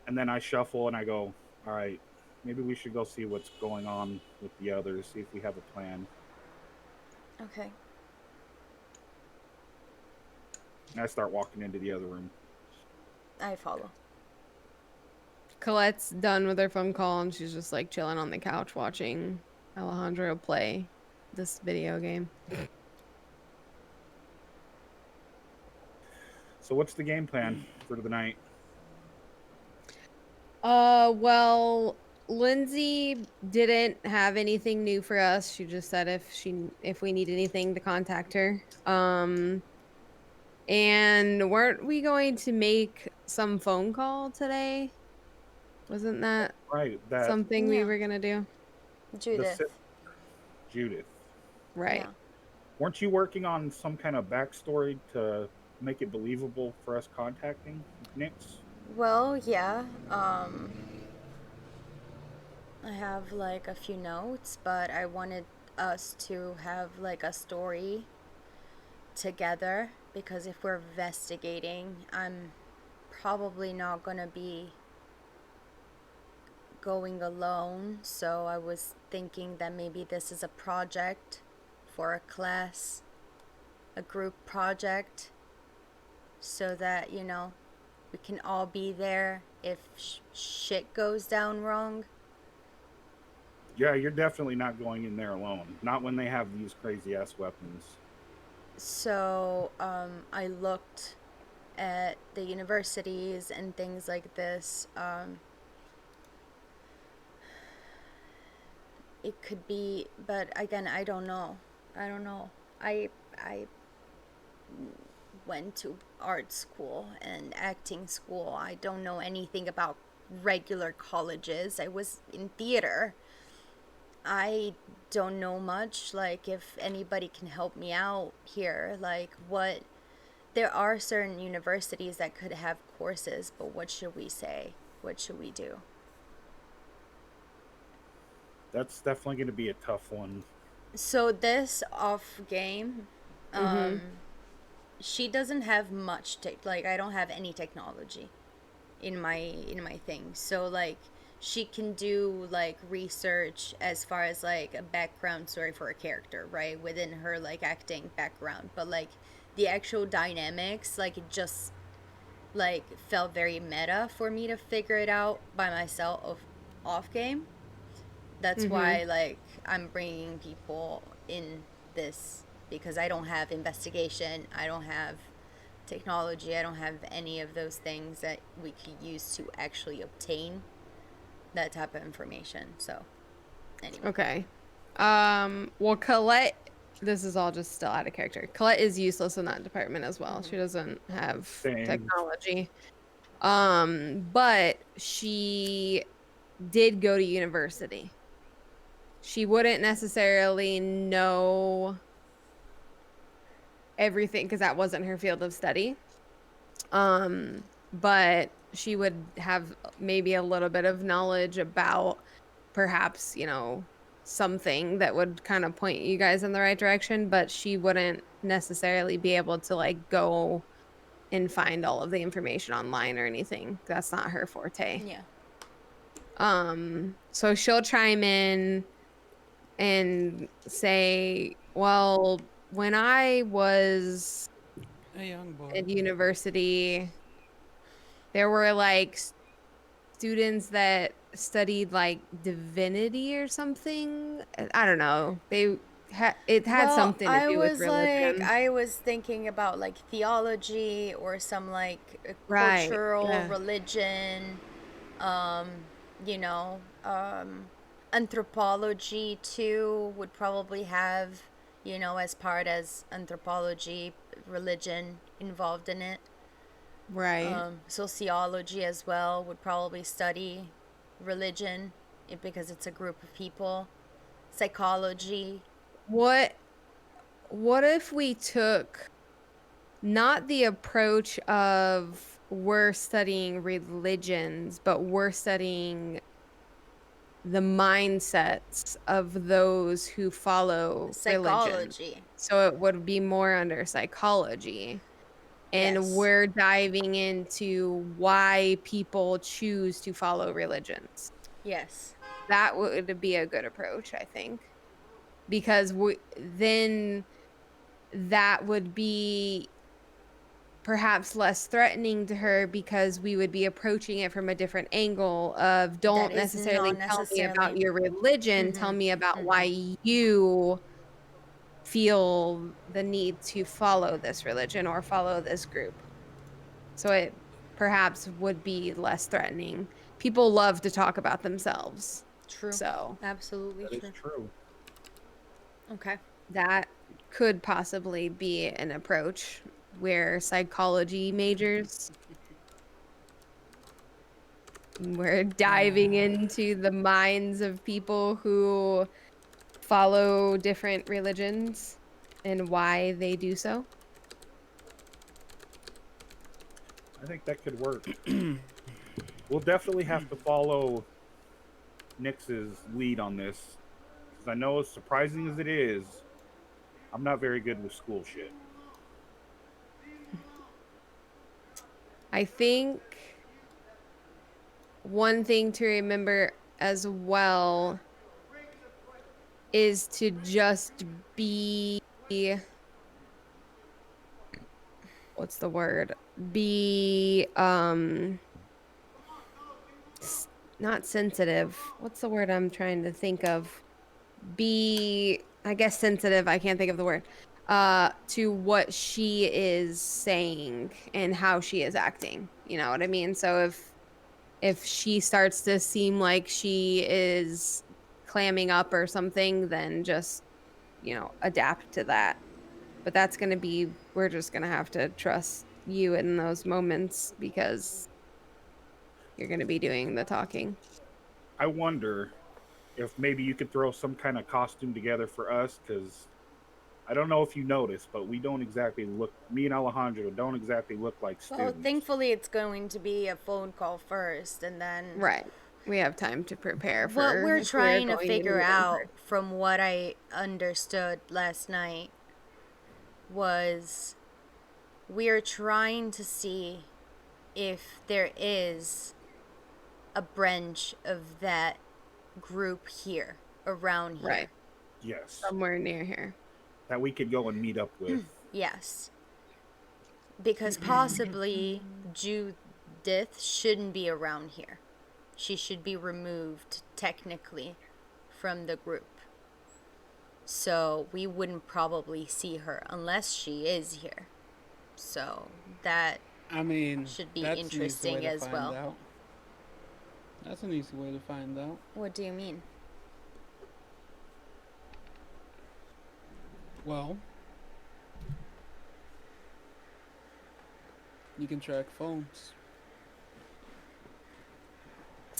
And then I shuffle and I go, all right, maybe we should go see what's going on with the others, see if we have a plan. Okay. And I start walking into the other room. I follow. Colette's done with her phone call and she's just like chilling on the couch watching Alejandro play this video game. So what's the game plan for the night? Well, Lindsay didn't have anything new for us. She just said if we need anything to contact her. And weren't we going to make some phone call today? Wasn't that Right, that something we Yeah. were gonna do? the Judith. Judith. Right. Yeah. Weren't you working on some kind of backstory to make it believable for us contacting Nyx? Well, yeah. I have like a few notes, but I wanted us to have like a story together because if we're investigating, I'm probably not gonna be going alone. So I was thinking that maybe this is a project for a class, a group project, so that, you know, we can all be there if shit goes down wrong. Yeah, you're definitely not going in there alone. Not when they have these crazy ass weapons. So I looked at the universities and things like this. It could be, but again, I don't know. I went to art school and acting school. I don't know anything about regular colleges. I was in theater. I don't know much. Like, if anybody can help me out here, like, what. There are certain universities that could have courses, but what should we say? What should we do? That's definitely going to be a tough one. So this off game, Mm-hmm. she doesn't have much like I don't have any technology in my thing. So like she can do like research as far as like a background story for a character, right? Within her like acting background, but like the actual dynamics, like it just like felt very meta for me to figure it out by myself off game. That's why like I'm bringing people in this because I don't have investigation, I don't have technology, I don't have any of those things that we could use to actually obtain that type of information. So anyway. Okay. Well, Colette, this is all just still out of character. Colette is useless in that department as well. She doesn't have Same. technology. But she did go to university. She wouldn't necessarily know everything because that wasn't her field of study. But she would have maybe a little bit of knowledge about perhaps, you know, something that would kind of point you guys in the right direction, but she wouldn't necessarily be able to like go and find all of the information online or anything. That's not her forte. Yeah. So she'll chime in and say, well, when I was A young boy. at university, there were like students that studied like divinity or something. I don't know. It had Well, something to I do with was religion. like, I was thinking about like theology or some like Right. cultural Yeah. religion, um, you know, anthropology too would probably have, you know, as part as anthropology, religion involved in it. Right. Sociology as well would probably study religion because it's a group of people. Psychology. What what if we took not the approach of we're studying religions, but we're studying the mindsets of those who follow religion. Psychology. So it would be more under psychology. And Yes. we're diving into why people choose to follow religions. Yes. That would be a good approach, I think. Because then that would be perhaps less threatening to her because we would be approaching it from a different angle of That don't is not necessarily tell me about necessarily. your religion, tell me about why you feel the need to follow this religion or follow this group. So it perhaps would be less threatening. People love to talk about themselves. True. So Absolutely That is true. true. Okay. that could possibly be an approach where psychology majors we're diving into the minds of people who follow different religions and why they do so. I think that could work. We'll definitely have to follow Nix's lead on this because I know, as surprising as it is, I'm not very good with school shit. I think one thing to remember as well is to just be what's the word? Be not sensitive. What's the word I'm trying to think of? Be, I guess, sensitive. I can't think of the word. To what she is saying and how she is acting. You know what I mean? So if she starts to seem like she is clamming up or something, then just, adapt to that. But that's going to be, we're just going to have to trust you in those moments because you're going to be doing the talking. I wonder if maybe you could throw some kind of costume together for us because I don't know if you noticed, but we don't exactly look. Me and Alejandro don't exactly look like Well, students. thankfully, it's going to be a phone call first, and then Right. We have time to prepare what for we're if we're trying to going to figure meet in out, person. from what I understood last night, was we're trying to see if there is a branch of that group here, around here. Right. Yes, Somewhere near here. that we could go and meet up with. Yes. Because possibly Judith shouldn't be around here. She should be removed, technically, from the group. So we wouldn't probably see her unless she is here. So that I mean, should be that's an easy way interesting to as find well. out. That's an easy way to find out. What do you mean? Well, you can track phones.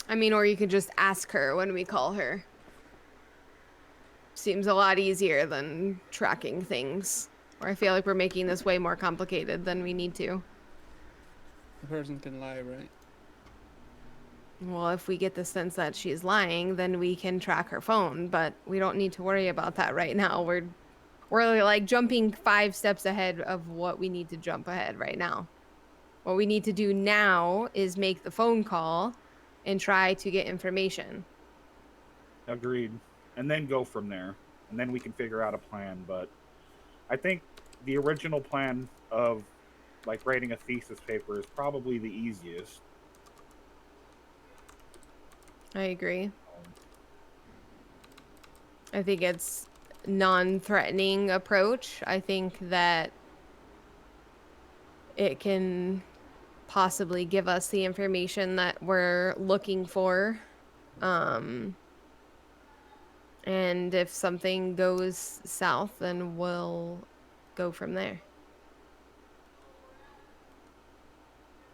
I mean, or you could just ask her when we call her. Seems a lot easier than tracking things. Or I feel like we're making this way more complicated than we need to. The person can lie, right? Well, if we get the sense that she's lying, then we can track her phone, but we don't need to worry about that right now. We're like jumping 5 steps ahead of what we need to jump ahead right now. What we need to do now is make the phone call and try to get information. Agreed. And then go from there. And then we can figure out a plan. But I think the original plan of like writing a thesis paper is probably the easiest. I agree. I think it's non-threatening approach. I think that it can possibly give us the information that we're looking for. And if something goes south, then we'll go from there.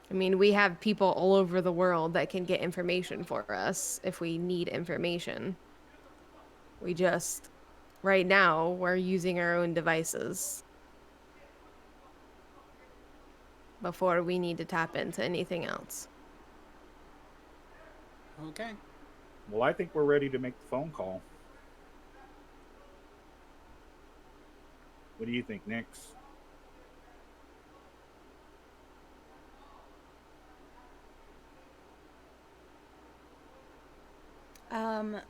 I mean, we have people all over the world that can get information for us if we need information. We just, right now, we're using our own devices before we need to tap into anything else. Okay. Well, I think we're ready to make the phone call. What do you think, Nix?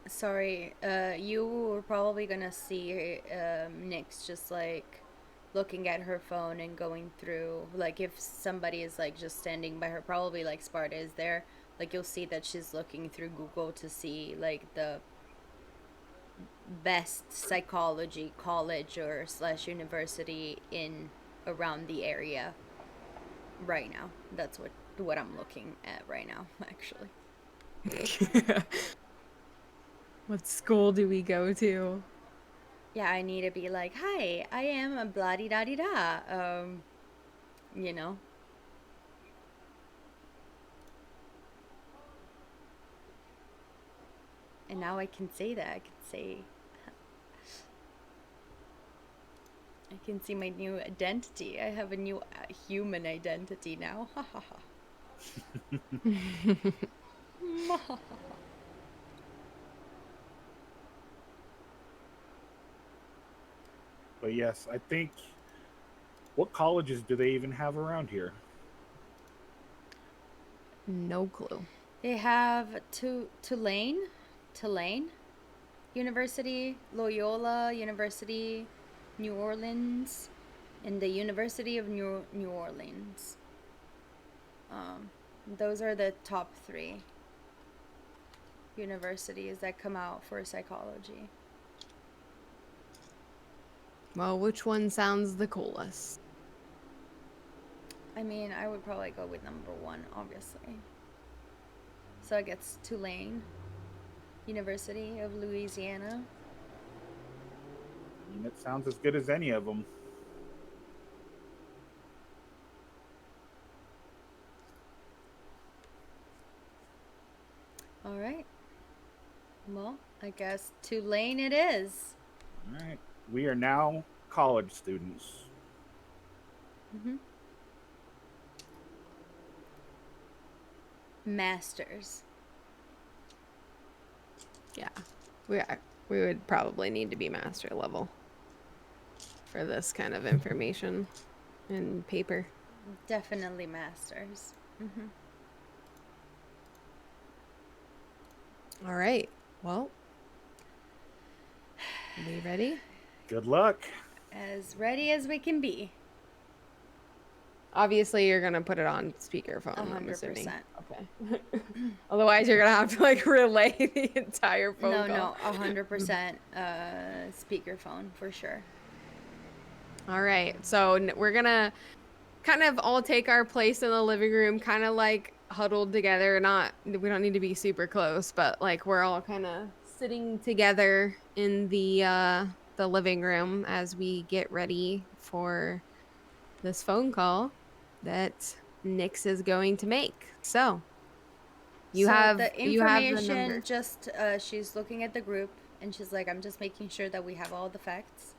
Sorry. You were probably gonna see Nyx just like looking at her phone and going through, like, if somebody is like just standing by her, probably like Sparta is there, like you'll see that she's looking through Google to see like the best psychology college or slash university in around the area right now. That's what I'm looking at right now, actually. What school do we go to? Yeah, I need to be like, hi, I am a blah di da di da. You know. And now I can say that. I can say, I can see my new identity. I have a new human identity now. Ha ha ha. But yes, I think. What colleges do they even have around here? No clue. They have Tulane University, Loyola University, New Orleans, and the University of New Orleans. Those are the top 3 universities that come out for psychology. Well, which one sounds the coolest? I mean, I would probably go with number 1, obviously. So I guess Tulane, University of Louisiana. I mean, it sounds as good as any of them. All right. Well, I guess Tulane it is. All right. We are now college students. Masters. Yeah, we would probably need to be master level for this kind of information and paper. Definitely masters. All right. Well, we ready? Good luck. As ready as we can be. Obviously, you're gonna put it on speakerphone. I'm 100%. assuming. Okay. Otherwise, you're gonna have to like relay the entire phone No, call. 100% speakerphone for sure. All right. So we're gonna kind of all take our place in the living room, kind of like huddled together. We don't need to be super close, but like we're all kind of sitting together in the living room as we get ready for this phone call that Nyx is going to make. So you have the the information, number. just she's looking at the group and she's like, I'm just making sure that we have all the facts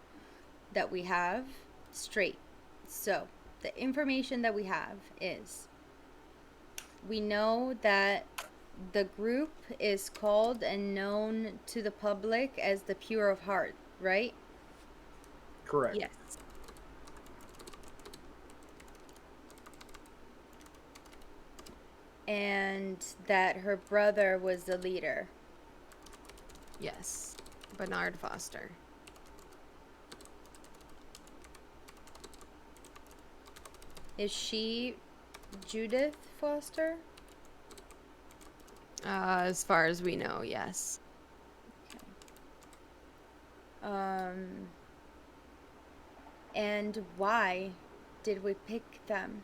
that we have straight. So the information that we have is, we know that the group is called and known to the public as the Pure of Heart, right? Correct. Yes. And that her brother was the leader. Yes. Bernard Foster. Is she Judith Foster? As far as we know, yes. And why did we pick them?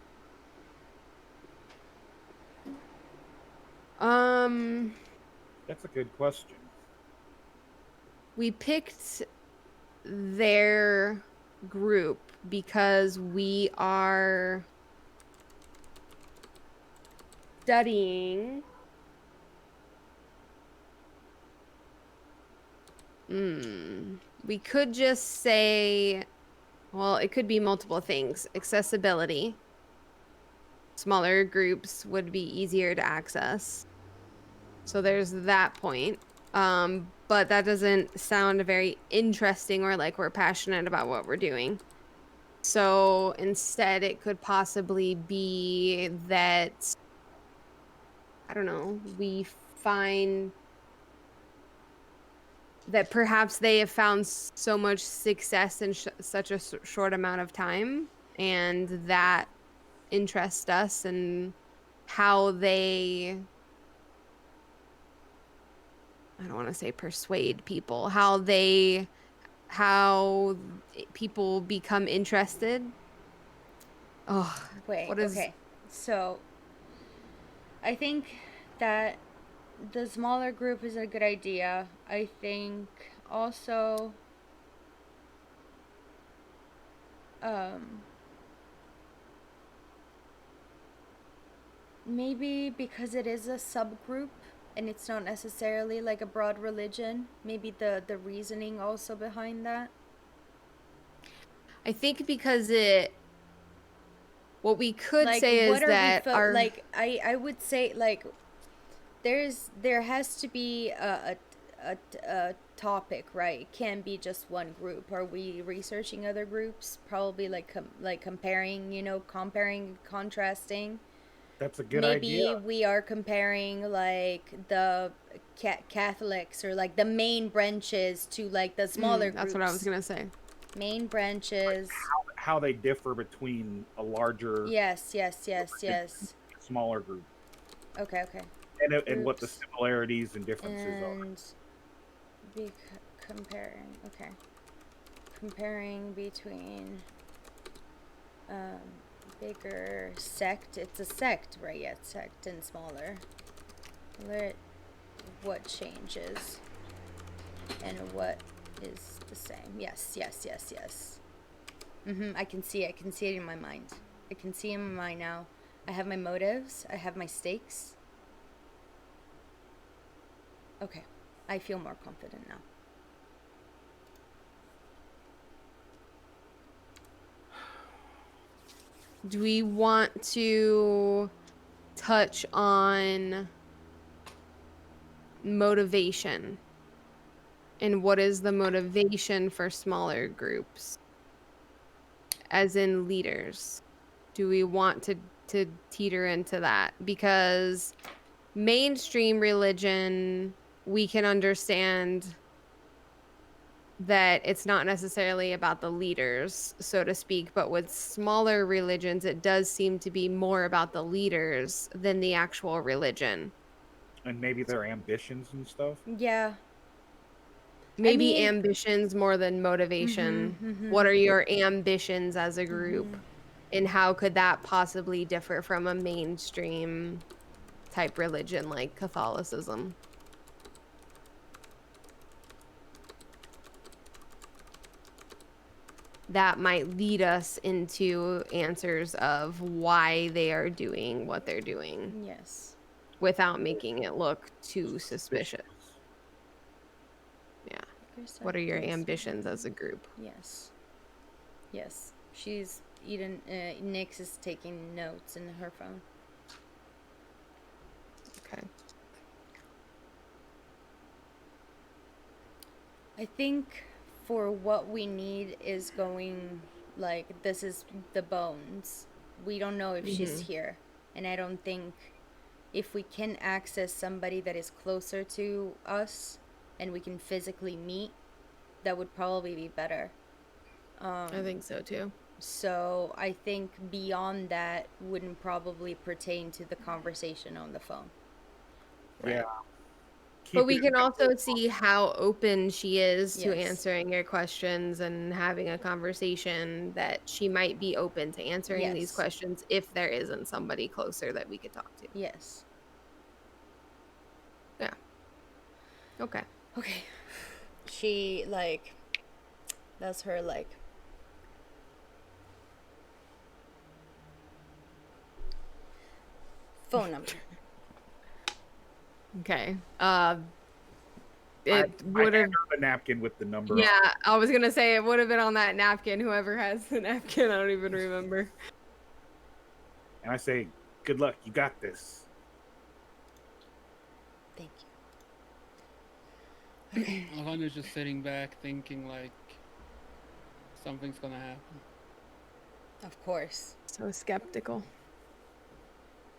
That's a good question. we picked their group because we are studying we could just say, well, it could be multiple things. Accessibility. Smaller groups would be easier to access. So there's that point. But that doesn't sound very interesting or like we're passionate about what we're doing. So instead, it could possibly be that, I don't know, we find that perhaps they have found so much success in such a short amount of time, and that interests us and how they, I don't want to say persuade people, how people become interested. Oh, Wait, what is okay. So, I think that the smaller group is a good idea. I think also um maybe because it is a subgroup and it's not necessarily like a broad religion, maybe the reasoning also behind that. I think because what we could Like say what is are we that our like I would say like there has to be a topic, right? It can't be just one group. Are we researching other groups? Probably like comparing, comparing, contrasting. That's a good idea. Maybe we are comparing like the Catholics or like the main branches to like the smaller groups. that's what I was gonna say. Main branches. How they differ between a larger, Yes, yes, yes, yes. smaller group, Okay, okay. and what the Groups similarities and differences are. and be comparing. Okay, comparing between bigger sect. It's a sect, right? Yeah, sect and smaller. What changes and what is the same? Yes, yes, yes, yes. I can see it. I can see it in my mind. I can see it in my mind now. I have my motives. I have my stakes. Okay, I feel more confident now. Do we want to touch on motivation? And what is the motivation for smaller groups? As in leaders. Do we want to teeter into that? Because mainstream religion, we can understand that it's not necessarily about the leaders, so to speak, but with smaller religions, it does seem to be more about the leaders than the actual religion. And maybe their ambitions and stuff. Yeah. Maybe mean- ambitions more than motivation. What are your ambitions as a group? And how could that possibly differ from a mainstream type religion like Catholicism? That might lead us into answers of why they are doing what they're doing Yes. without making it look too suspicious. Yeah. What are your ambitions as a group? Yes. Yes. She's Eden. Nyx is taking notes in her phone. Okay. I think for what we need is going like this is the bones. We don't know if she's here, and I don't think if we can access somebody that is closer to us and we can physically meet, that would probably be better. I think so too. So I think beyond that wouldn't probably pertain to the conversation on the phone. Yeah. But we can also see how open she is to Yes. answering your questions and having a conversation, that she might be open to answering these Yes. questions if there isn't somebody closer that we could talk to. Yes. Yeah. Okay. Okay. she like that's her like phone number. Okay. I It would hand have. her the napkin with the number. Yeah, I was gonna say it would have been on that napkin. Whoever has the napkin, I don't even remember. And I say, "Good luck. You got this." Thank you. Okay. Alejandro's just sitting back thinking like something's gonna happen. Of course. So skeptical.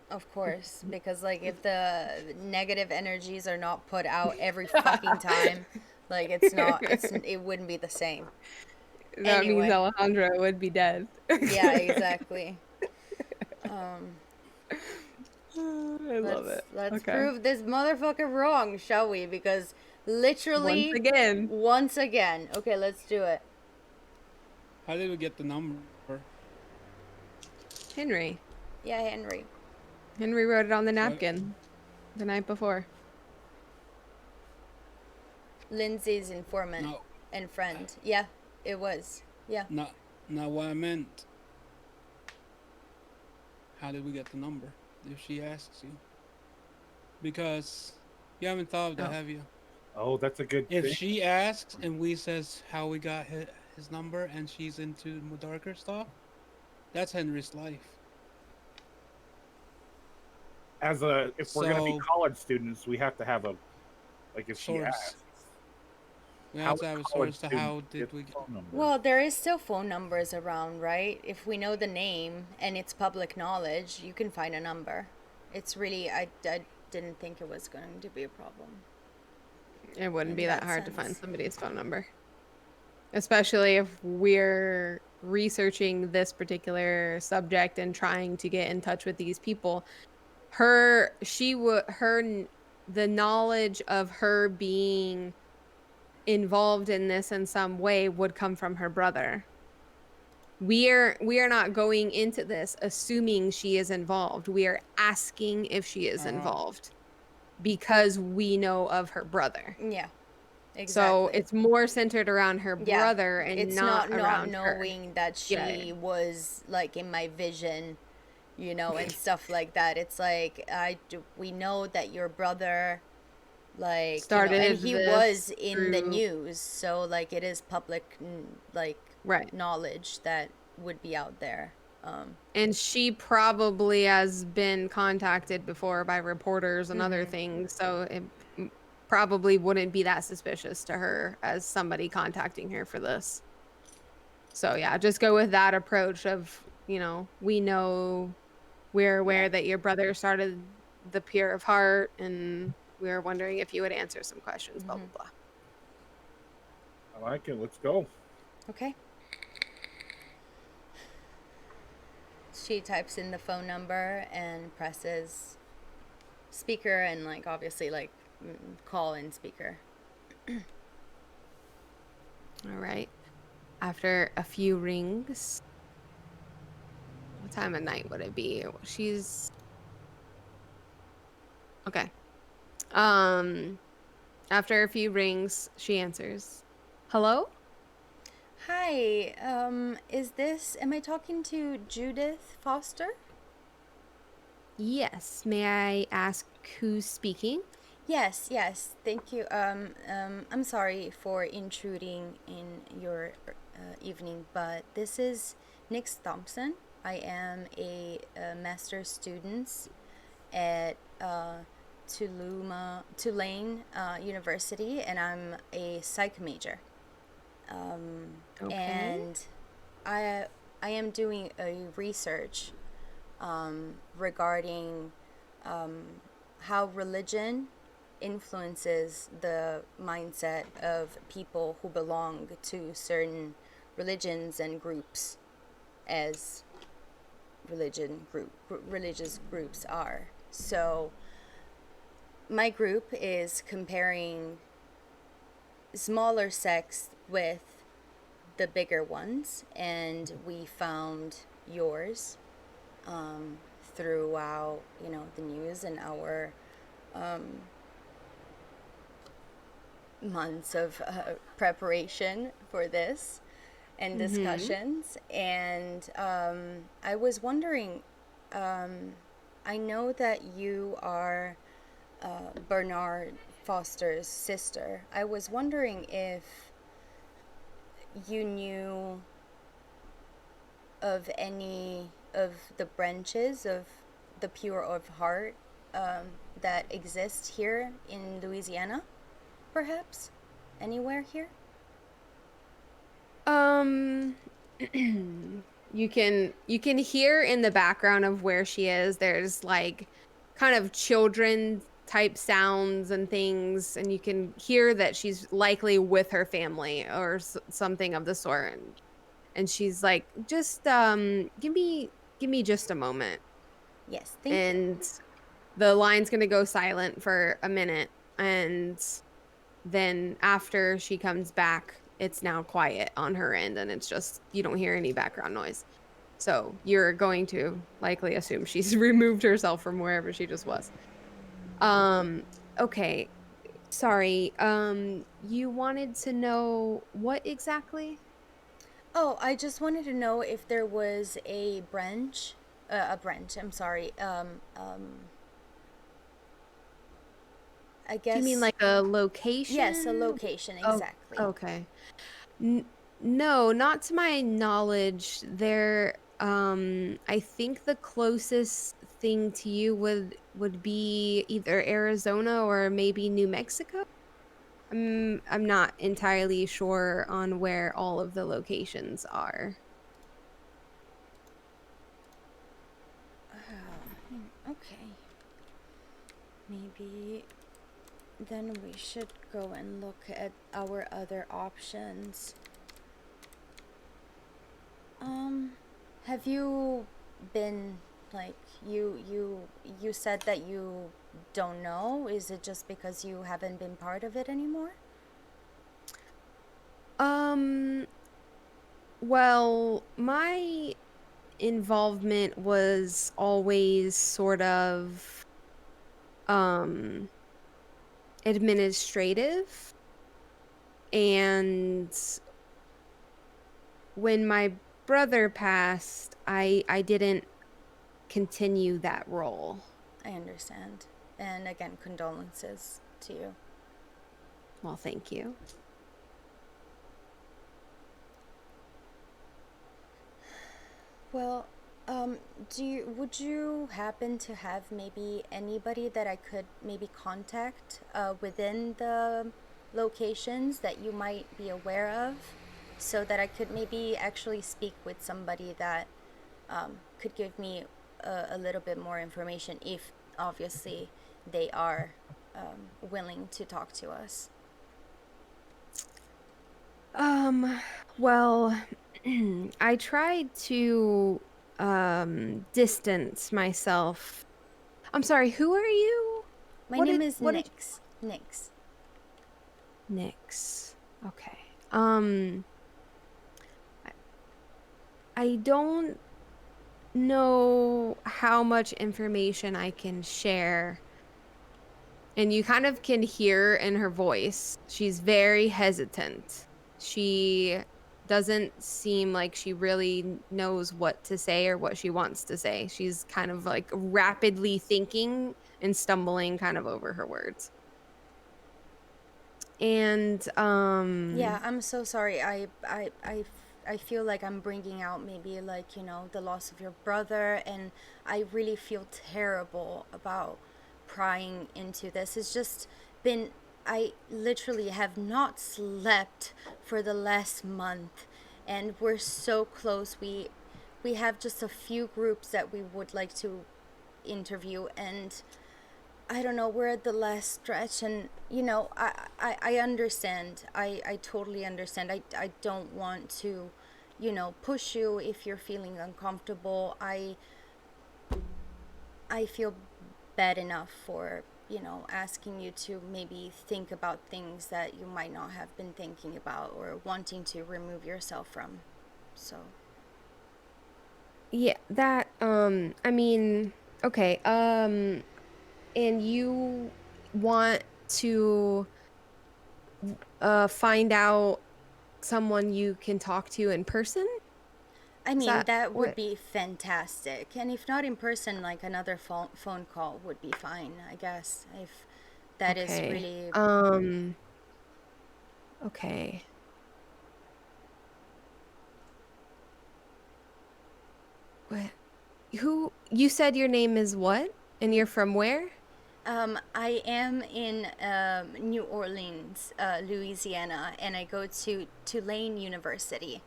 Of course, because like if the negative energies are not put out every fucking time, like it wouldn't be the same. That means Anyway, Alejandro would be dead. yeah, exactly. I love it. Let's Okay. prove this motherfucker wrong, shall we? Because Once literally again, once again. Okay, let's do it. How did we get the number? Henry. Yeah, Henry. Henry wrote it on the What? napkin the night before. Lindsay's informant No, and friend. Yeah, it was. Yeah. not what I meant. How did we get the number? If she asks you, because you haven't thought of that, Oh. have you? Oh, that's a good If thing. she asks and we says how we got his number and she's into darker stuff, that's Henry's life. If we're gonna be So- college students, we have to have a if she Source. asks. We How have to would have a college source to how students did get we the get. phone number? Well, there is still phone numbers around, right? If we know the name and it's public knowledge, you can find a number. It's really, I didn't think it was going to be a problem. It wouldn't In be that that hard to find sense. somebody's phone number. Especially if we're researching this particular subject and trying to get in touch with these people. The knowledge of her being involved in this in some way would come from her brother. We are not going into this assuming she is involved. We are asking if she is involved because we know of her brother. Yeah, So exactly. it's more centered around her Yeah, brother and it's not not around her. knowing that she Yeah. was like in my vision, you know, and stuff like that. It's like we know that your brother, like, Started and he this was in the through- news, so like it is public like Right. knowledge that would be out there. And she probably has been contacted before by reporters and other things, so it probably wouldn't be that suspicious to her as somebody contacting her for this. So yeah, just go with that approach of, we know, we're aware that your brother started the Pure of Heart, and we're wondering if you would answer some questions, blah, blah, blah. I like it. Let's go. Okay. She types in the phone number and presses speaker and like obviously like call in speaker. All right. After a few rings, what time of night would it be? She's okay. After a few rings, she answers. Hello? Hi, am I talking to Judith Foster? Yes. May I ask who's speaking? Yes, thank you. I'm sorry for intruding in your evening, but this is Nick Thompson. I am a master's student at Tulane University, and I'm a psych major. Okay. And I am doing a research regarding how religion influences the mindset of people who belong to certain religions and groups, as religious groups are. So my group is comparing smaller sects with the bigger ones, and we found yours throughout the news and our months of preparation for this and discussions. And I was wondering, I know that you are Bernard Foster's sister. I was wondering if you knew of any of the branches of the Pure of Heart that exist here in Louisiana, perhaps? Anywhere here? You can hear in the background of where she is, there's like kind of children type sounds and things, and you can hear that she's likely with her family or something of the sort. And she's like, just give me just a moment. Yes, thank you. And the line's gonna go silent for a minute, and then after she comes back, it's now quiet on her end, and it's just you don't hear any background noise. So you're going to likely assume she's removed herself from wherever she just was. Okay. Sorry. You wanted to know what exactly? Oh, I just wanted to know if there was a branch, I'm sorry, I Do you mean guess, like a yes, a location? location, Oh, exactly. okay. No, not to my knowledge. I think the closest thing to you would be either Arizona or maybe New Mexico. I'm not entirely sure on where all of the locations are. Okay. Maybe then we should go and look at our other options. Um, have you been like you said that you don't know? Is it just because you haven't been part of it anymore? Um, well, my involvement was always sort of um administrative, and when my brother passed, I didn't continue that role. I understand. And again, condolences to you. Well, thank you. Well, would you happen to have maybe anybody that I could maybe contact within the locations that you might be aware of, so that I could maybe actually speak with somebody that could give me a little bit more information, if obviously they are willing to talk to us. Well, I tried to distance myself. I'm sorry, who are you? My name is What did Nix. Nix. Nyx. Okay. Um I, I don't know how much information I can share. And you kind of can hear in her voice, she's very hesitant. She doesn't seem like she really knows what to say or what she wants to say. She's kind of like rapidly thinking and stumbling kind of over her words. And Yeah, I'm so sorry. I feel like I'm bringing out maybe like, the loss of your brother, and I really feel terrible about prying into this. It's just been, I literally have not slept for the last month, and we're so close. We have just a few groups that we would like to interview, and I don't know, we're at the last stretch, and I understand. I totally understand. I don't want to, push you if you're feeling uncomfortable. I feel bad enough for, asking you to maybe think about things that you might not have been thinking about or wanting to remove yourself from. So, yeah, that I mean, okay. And you want to find out someone you can talk to in person? I Is mean, that that would what? be fantastic. And if not in person, like another phone call would be fine, I guess. If that is Okay. really. Okay. What? Who? You said your name is what? And you're from where? I am in New Orleans, Louisiana, and I go to Tulane University.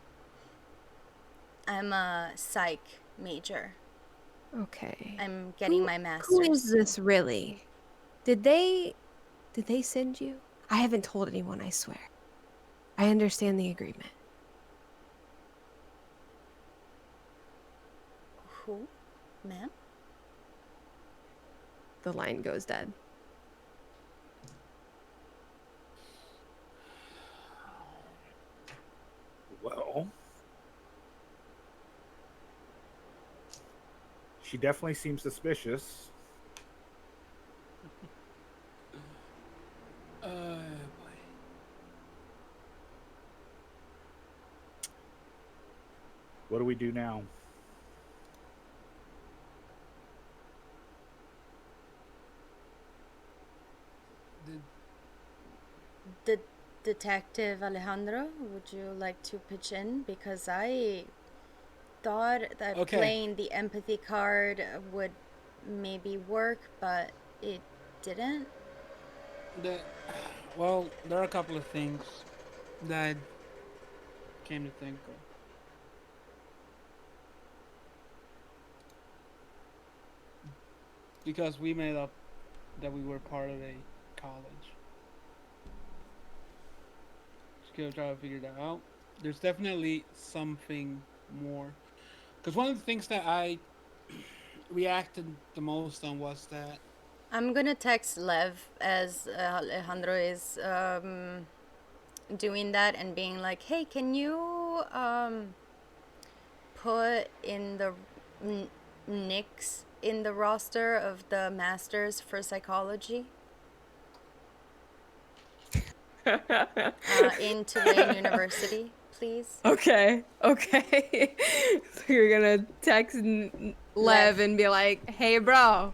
I'm a psych major. Okay. I'm getting my Who is master's. this really? Did they send you? I haven't told anyone, I swear. I understand the agreement. Who? Ma'am? The line goes dead. Well, she definitely seems suspicious. Boy. What do we do now? Did, The Detective Alejandro, would you like to pitch in? Because I thought that Okay. playing the empathy card would maybe work, but it didn't. the, well, there are a couple of things that I came to think of. Because we made up that we were part of a college. Just gonna try to figure that out. There's definitely something more. Because one of the things that I reacted the most on was that. I'm gonna text Lev as Alejandro is doing that and being like, hey, can you put in the Nicks in the roster of the masters for psychology in Tulane University, please? Okay. Okay. So you're gonna text Lev Lev. and be like, "Hey, bro,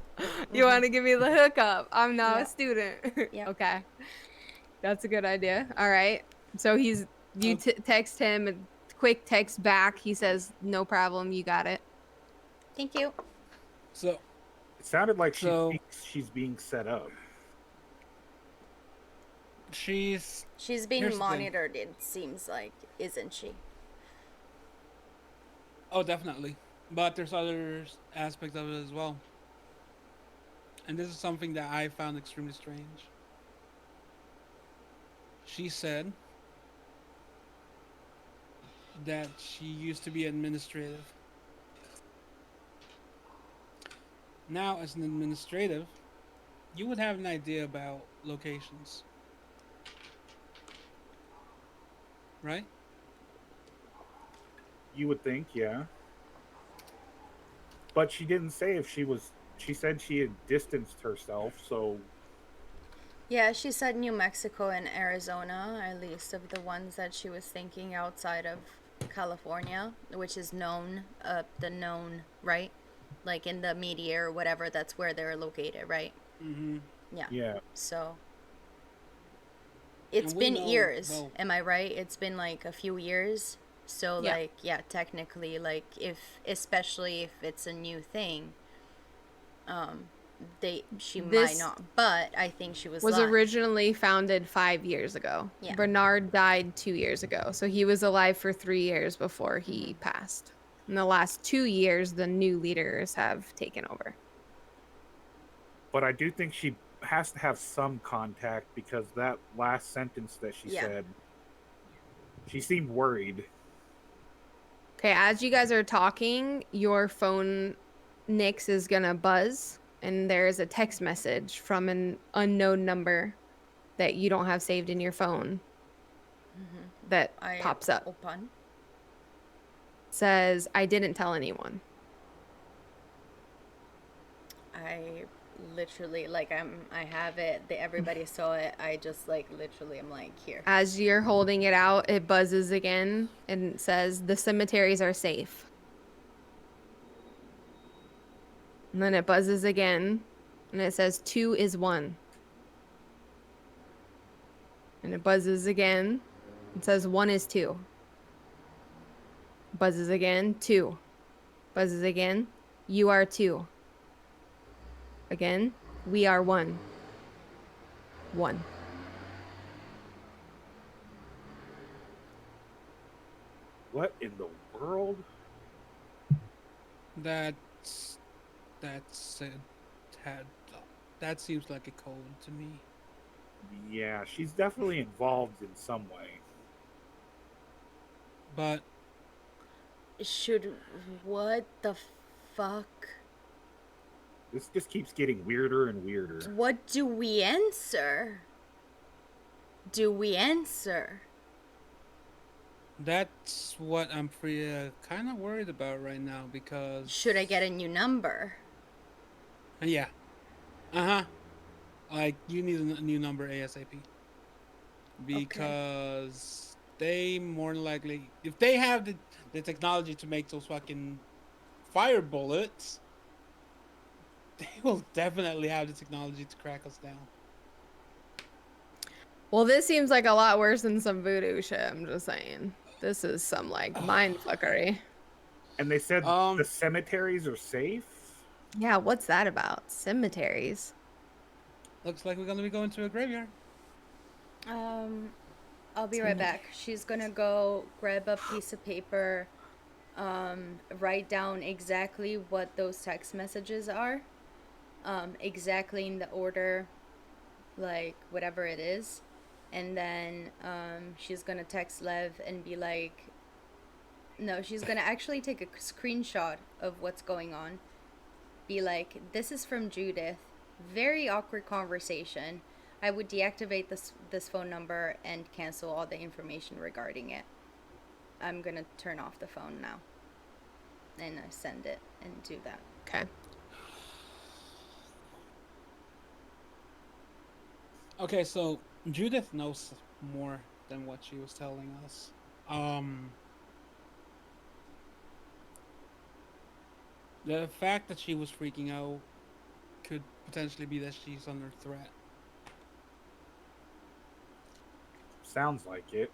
you want to give me the hookup? I'm now a Yep. student." Yep. Okay, that's a good idea. All right. So you Oh, text him a quick text back. He says, "No problem. You got it." Thank you. so It sounded like she so thinks she's being set up. she's She's being here's the thing. monitored, it seems like, isn't she? Oh, definitely. But there's other aspects of it as well. And this is something that I found extremely strange. She said that she used to be administrative. Now, as an administrative, you would have an idea about locations, right? You would think, yeah. But she didn't say if she was. She said she had distanced herself, so Yeah, she said New Mexico and Arizona, at least of the ones that she was thinking outside of California, which is known, the known, right? Like in the media or whatever, that's where they're located, right? Mm-hmm. Yeah. yeah. So it's And we been know, years, well, am I right? It's been like a few years. So Yeah. like, yeah, technically, like if, especially if it's a new thing, she might This not, but I think she was was lying. originally founded 5 years ago. Yeah. Bernard died 2 years ago, so he was alive for 3 years before he passed. In the last 2 years, the new leaders have taken over. But I do think she has to have some contact because that last sentence that she Yeah. said, she seemed worried. Okay, as you guys are talking, your phone Nix is gonna buzz, and there's a text message from an unknown number that you don't have saved in your phone that I pops up. open. Says, "I didn't tell anyone." I literally, like I have it. Everybody saw it. I just like literally, I'm like here. As you're holding it out, it buzzes again and says, "The cemeteries are safe." And then it buzzes again, and it says, "2 is 1." And it buzzes again. It says, "1 is 2." Buzzes again, 2. Buzzes again, "You are 2." Again, "We are 1." 1. What in the world? That's that's a tad. That seems like a code to me. Yeah, she's definitely involved in some way. But Should what the fuck? This just keeps getting weirder and weirder. What do we answer? Do we answer? that's what I'm kind of worried about right now because. Should I get a new number? Yeah. Uh-huh. Like, you need a new number ASAP. Because they more than likely, if they have the technology to make those fucking fire bullets, they will definitely have the technology to crack us down. Well, this seems like a lot worse than some voodoo shit, I'm just saying. This is some, like, mind fuckery. And they said Um, the cemeteries are safe? Yeah, what's that about? Cemeteries. Looks like we're gonna be going to a graveyard. I'll be right back. She's gonna go grab a piece of paper, write down exactly what those text messages are, exactly in the order, like whatever it is, and then she's gonna text Lev and be like, no, she's gonna actually take a screenshot of what's going on. Be like, this is from Judith. Very awkward conversation. I would deactivate this phone number and cancel all the information regarding it. I'm gonna turn off the phone now. And I send it and do that. Okay. Okay, so Judith knows more than what she was telling us. The fact that she was freaking out could potentially be that she's under threat. Sounds like it.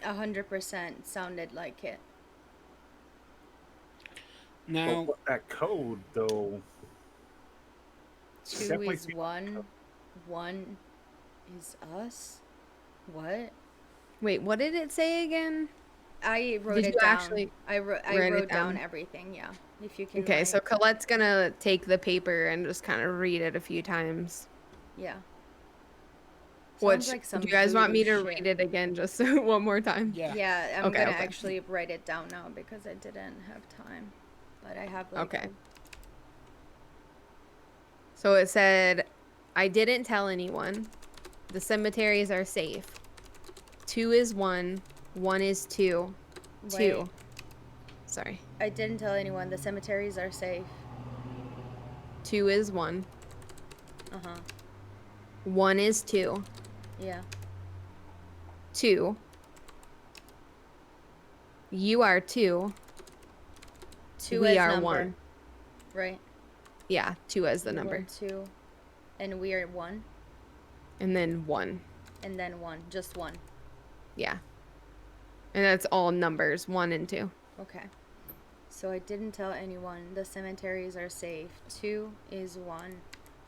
100% sounded like it. Now, But what that code, though. 2 definitely is seems 1. 1 is us. What? Wait, what did it say again? I wrote Did it you down. actually I write it wrote down down? everything. Yeah, if you can. Okay, write. so Colette's gonna take the paper and just kind of read it a few times. Yeah. Which, Sounds like some do you guys want me to voodoo shit. read it again just one more time? yeah. Yeah, I'm Okay, gonna okay. actually write it down now because I didn't have time. But I have like Okay. So it said, "I didn't tell anyone. The cemeteries are safe. 2 is 1. 1 is 2. 2. Wait. Sorry. I didn't tell anyone. The cemeteries are safe. 2 is 1. 1 is 2. Yeah. 2. You are 2. 2 We as are number. 1. Right. Yeah, 2 as the You number. are 2. And we are 1. And then 1. And then 1. Just 1. Yeah. And that's all numbers, 1 and 2. Okay. So I didn't tell anyone. The cemeteries are safe. 2 is 1.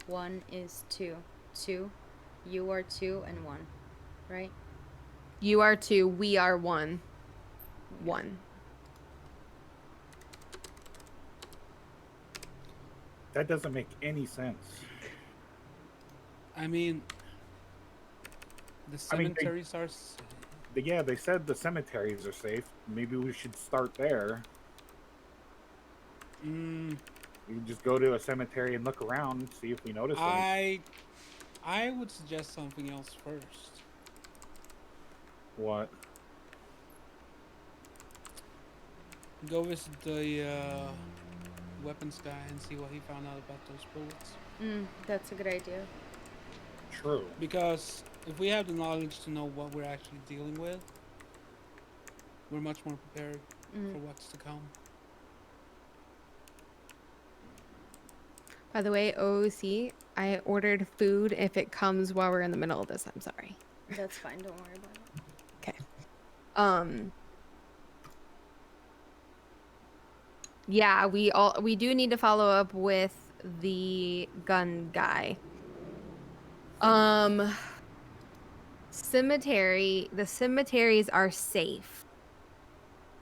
1 is 2. 2. You are 2 and 1. Right? You are 2. We are 1. 1. That doesn't make any sense. I mean, the cemeteries are. Yeah, they said the cemeteries are safe. Maybe we should start there. You can just go to a cemetery and look around and see if we notice anything. I would suggest something else first. What? Go visit the weapons guy and see what he found out about those bullets. That's a good idea. True. Because if we have the knowledge to know what we're actually dealing with, we're much more prepared for what's to come. By the way, OOC, I ordered food. If it comes while we're in the middle of this, I'm sorry. That's fine. Don't worry about it. Okay. Yeah, we do need to follow up with the gun guy. The cemeteries are safe.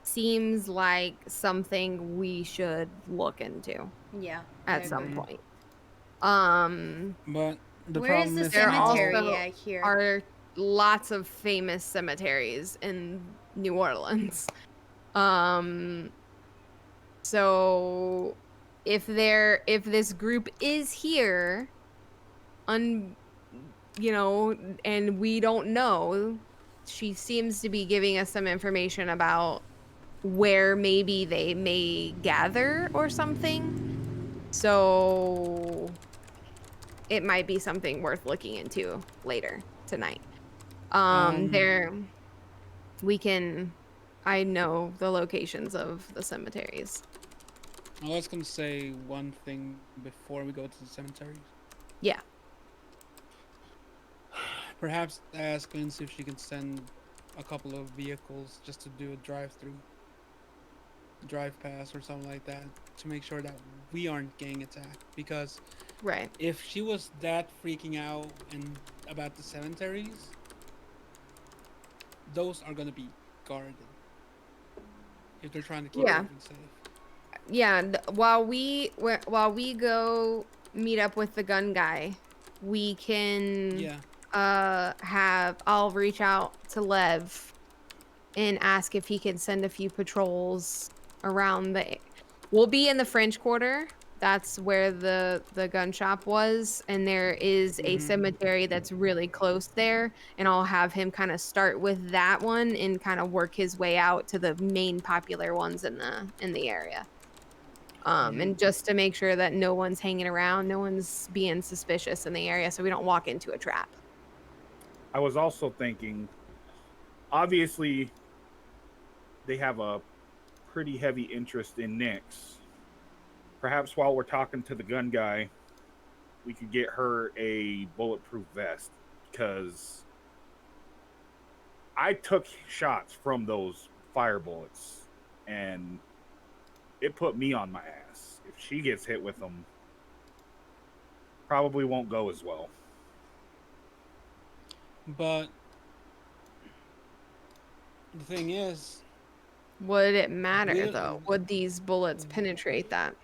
Seems like something we should look into Yeah. at I some agree. point. But the Where is problem the is There cemetery also at here? are lots of famous cemeteries in New Orleans. So if this group is here, and we don't know, she seems to be giving us some information about where maybe they may gather or something. So it might be something worth looking into later tonight. There we can I know the locations of the cemeteries. I was gonna say one thing before we go to the cemeteries. Yeah. Perhaps ask Lindsay if she can send a couple of vehicles just to do a drive pass or something like that to make sure that we aren't getting attacked. Because Right. if she was that freaking out and about the cemeteries, those are gonna be guarded if they're trying to keep Yeah. everything safe. Yeah, while we go meet up with the gun guy, we can Yeah. I'll reach out to Lev and ask if he can send a few patrols around we'll be in the French Quarter. That's where the gun shop was, and there is a cemetery that's really close there, and I'll have him kind of start with that one and kind of work his way out to the main popular ones in the area. And just to make sure that no one's hanging around, no one's being suspicious in the area, so we don't walk into a trap. I was also thinking, obviously, they have a pretty heavy interest in Nyx. Perhaps while we're talking to the gun guy, we could get her a bulletproof vest, because I took shots from those fire bullets and it put me on my ass. If she gets hit with them, probably won't go as well. But the thing is, Would it matter, we though? Would these bullets penetrate that?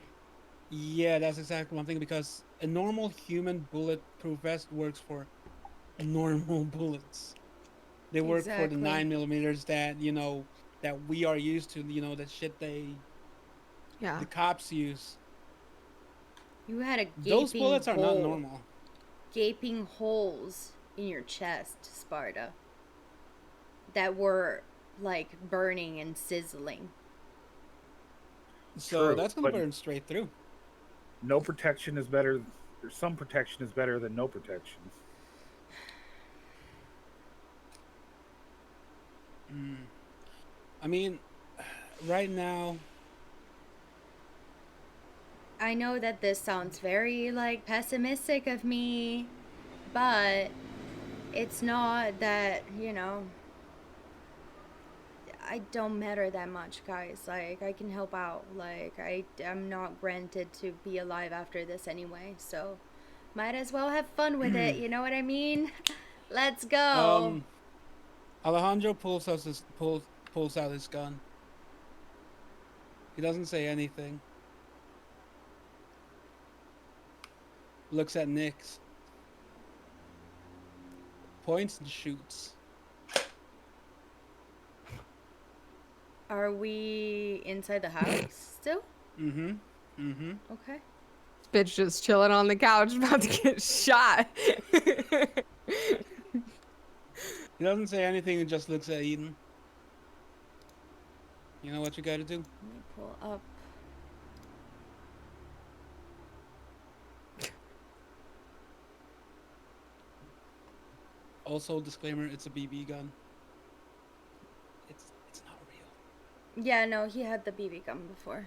yeah, that's exactly one thing, because a normal human bulletproof vest works for normal bullets. They work for the Exactly. 9 millimeters that that we are used to. The shit the Yeah. cops use. You had a Those gaping bullets are not hole, normal. gaping holes in your chest, Sparta, that were like burning and sizzling. So True, that's gonna but burn straight through. no protection is better. Or some protection is better than no protection. I mean, right now, I know that this sounds very like pessimistic of me, but it's not that, I don't matter that much, guys. Like, I can help out. Like, I'm not granted to be alive after this anyway, so might as well have fun with it, you know what I mean? Let's go. Alejandro pulls out his gun. He doesn't say anything. Looks at Nyx. Points and shoots. Are we inside the house still? Mm-hmm. Okay. Bitch just chilling on the couch about to get shot. He doesn't say anything and just looks at Eden. You know what you gotta do? Let me pull up. Also, disclaimer: it's a BB gun. It's not real. Yeah, no, he had the BB gun before.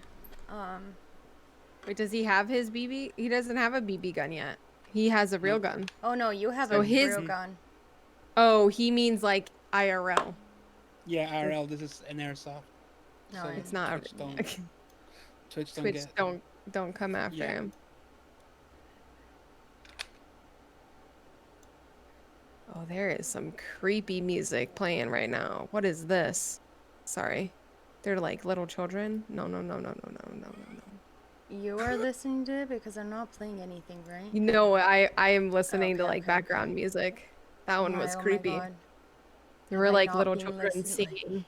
Wait, does he have his BB? He doesn't have a BB gun yet. He has a real Nope. gun. Oh no, you have So a his- real gun. Oh, he means like IRL. Yeah, IRL. This is an airsoft. No, So It's not. Twitch don't, Twitch don't Twitch get. don't come after Yeah. him. Oh, there is some creepy music playing right now. What is this? Sorry. They're like little children. No. You are listening to it because I'm not playing anything, right? You know, I am listening to Okay, like okay, background music. That one was Oh my creepy. God. There Have were I like not little been children listening? singing.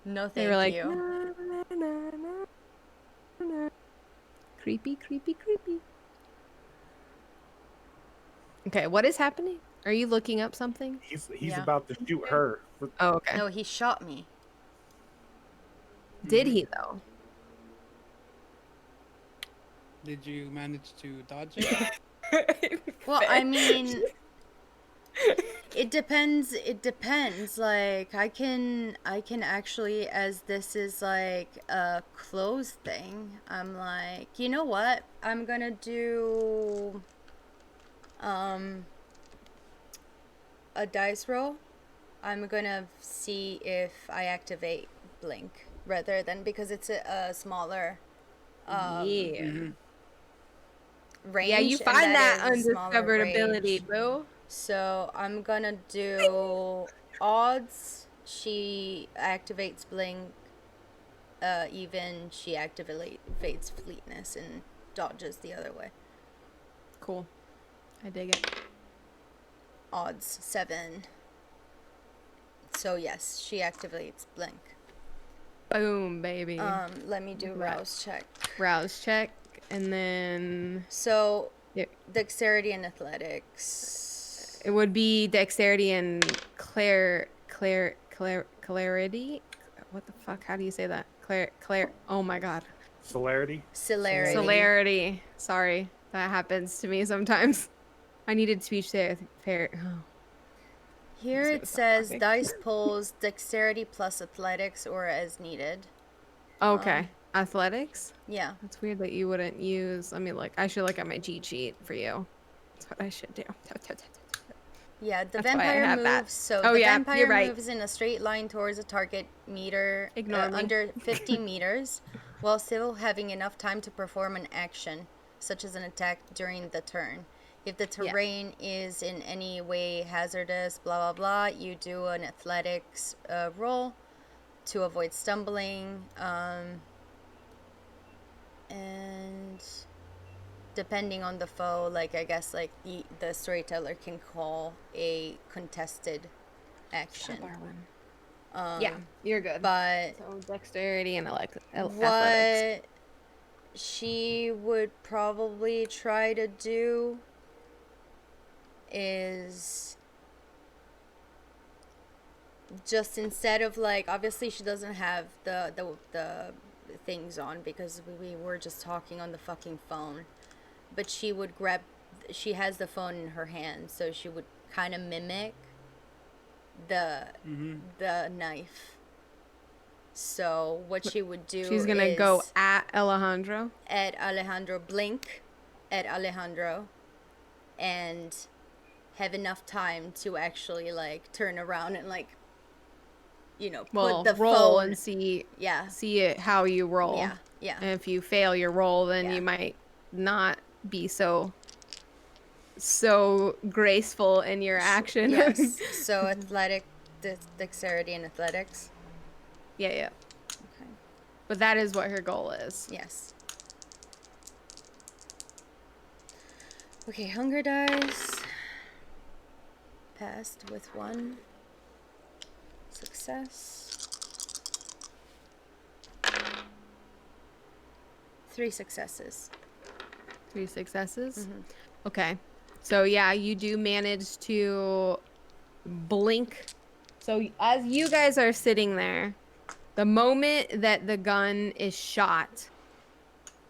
No, They were thank like, you. "Na, na, na, na, na." Creepy. Okay, what is happening? Are you looking up something? He's Yeah. about to shoot her. Oh, okay. No, he shot me. Did Mhm. he though? Did you manage to dodge it? Well, I mean, it depends. It depends. Like, I can actually, as this is like a closed thing, I'm like, you know what? I'm gonna do, a dice roll. I'm gonna see if I activate blink rather than because it's a smaller Yeah. Mhm. range. Yeah, you and find that is a smaller undiscovered ability, range. boo. So I'm gonna do odds. She activates blink. Even she activates fleetness and dodges the other way. Cool. I dig it. Odds 7. So yes, she activates blink. Boom, baby. Let me do Right. rouse check. Rouse check, and then So yeah, dexterity and athletics. it would be dexterity and clarity. What the fuck? How do you say that? Claire. Oh my god. Celerity. Celerity. Celerity. Sorry, that happens to me sometimes. I needed speech therapy. Oh. Here Just it gonna stop says talking. dice pulls dexterity plus athletics or as needed. Okay. Athletics? Yeah. That's weird that you wouldn't use. I mean, like, I should look at my G sheet for you. That's what I should do. Yeah, the That's why I vampire have that. moves. So Oh, the yeah, vampire you're right. moves in a straight line towards a target meter Ignore me. under 50 meters, while still having enough time to perform an action, such as an attack during the turn. If the Yeah. terrain is in any way hazardous, blah blah blah, you do an athletics roll to avoid stumbling. And depending on the foe, like I guess like the storyteller can call a contested action. Yeah, you're good. But So dexterity and athletics. what she would probably try to do is just instead of like obviously she doesn't have the things on because we were just talking on the fucking phone, but she has the phone in her hand, so she would kind of mimic the knife. So what she would do She's gonna is go at Alejandro. at Alejandro, blink at Alejandro, and have enough time to actually like turn around and like, Well, put the roll phone. and see Yeah. see it how you roll. Yeah. And if you fail your roll, then Yeah. you might not be so graceful in your action. Yes. So dexterity and athletics. Yeah. Okay. But that is what her goal is. Yes. Okay, hunger dice. Passed with 1 success. 3 successes. 3 successes. Mhm. Okay. So yeah, you do manage to blink. So as you guys are sitting there, the moment that the gun is shot,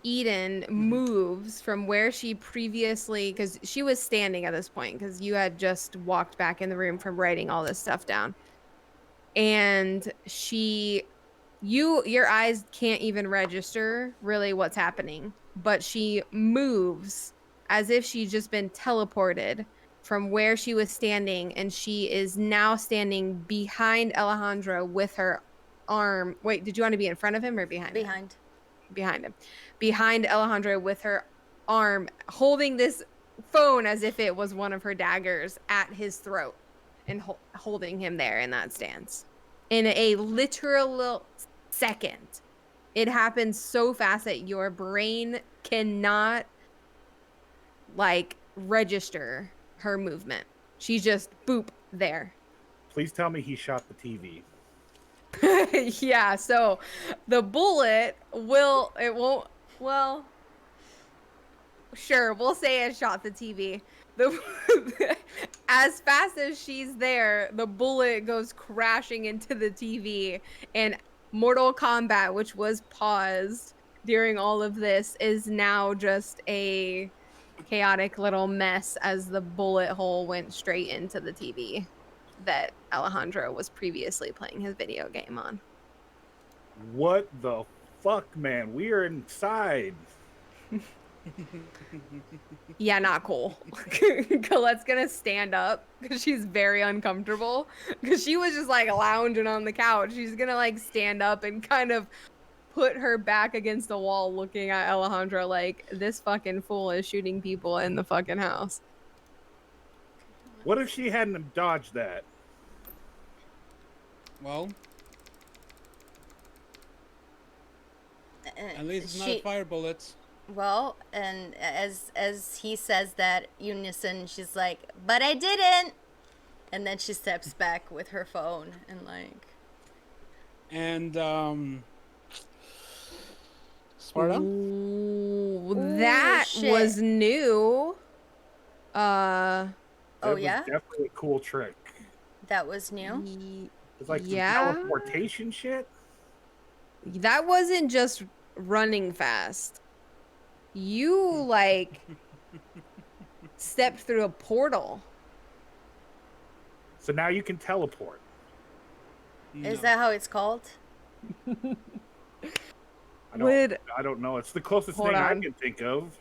Eden moves from where she previously, because she was standing at this point, because you had just walked back in the room from writing all this stuff down. And your eyes can't even register really what's happening, but she moves as if she's just been teleported from where she was standing, and she is now standing behind Alejandro with her arm. Wait, did you want to be in front of him or behind him? Behind him. Behind Alejandro with her arm holding this phone as if it was one of her daggers at his throat and holding him there in that stance. In a literal second. It happens so fast that your brain cannot like register her movement. She's just boop there. Please tell me he shot the TV. Yeah, so the bullet well, sure, we'll say it shot the TV. As fast as she's there, the bullet goes crashing into the TV, and Mortal Kombat, which was paused during all of this, is now just a chaotic little mess as the bullet hole went straight into the TV that Alejandro was previously playing his video game on. What the fuck, man? We are inside. Yeah, not cool. Colette's gonna stand up because she's very uncomfortable because she was just like lounging on the couch. She's gonna like stand up and kind of put her back against the wall looking at Alejandro like, this fucking fool is shooting people in the fucking house. What if she hadn't dodged that? Well, at least it's not fire bullets. Well, and as he says that unison, she's like, "But I didn't," and then she steps back with her phone and like. And Sparta. Ooh, that shit. was new. That was yeah? definitely a cool trick. That was new. It's like some Yeah. teleportation shit. That wasn't just running fast. You like stepped through a portal. So now you can teleport. No. Is that how it's called? I don't know. It's the closest Hold thing I on. can think of.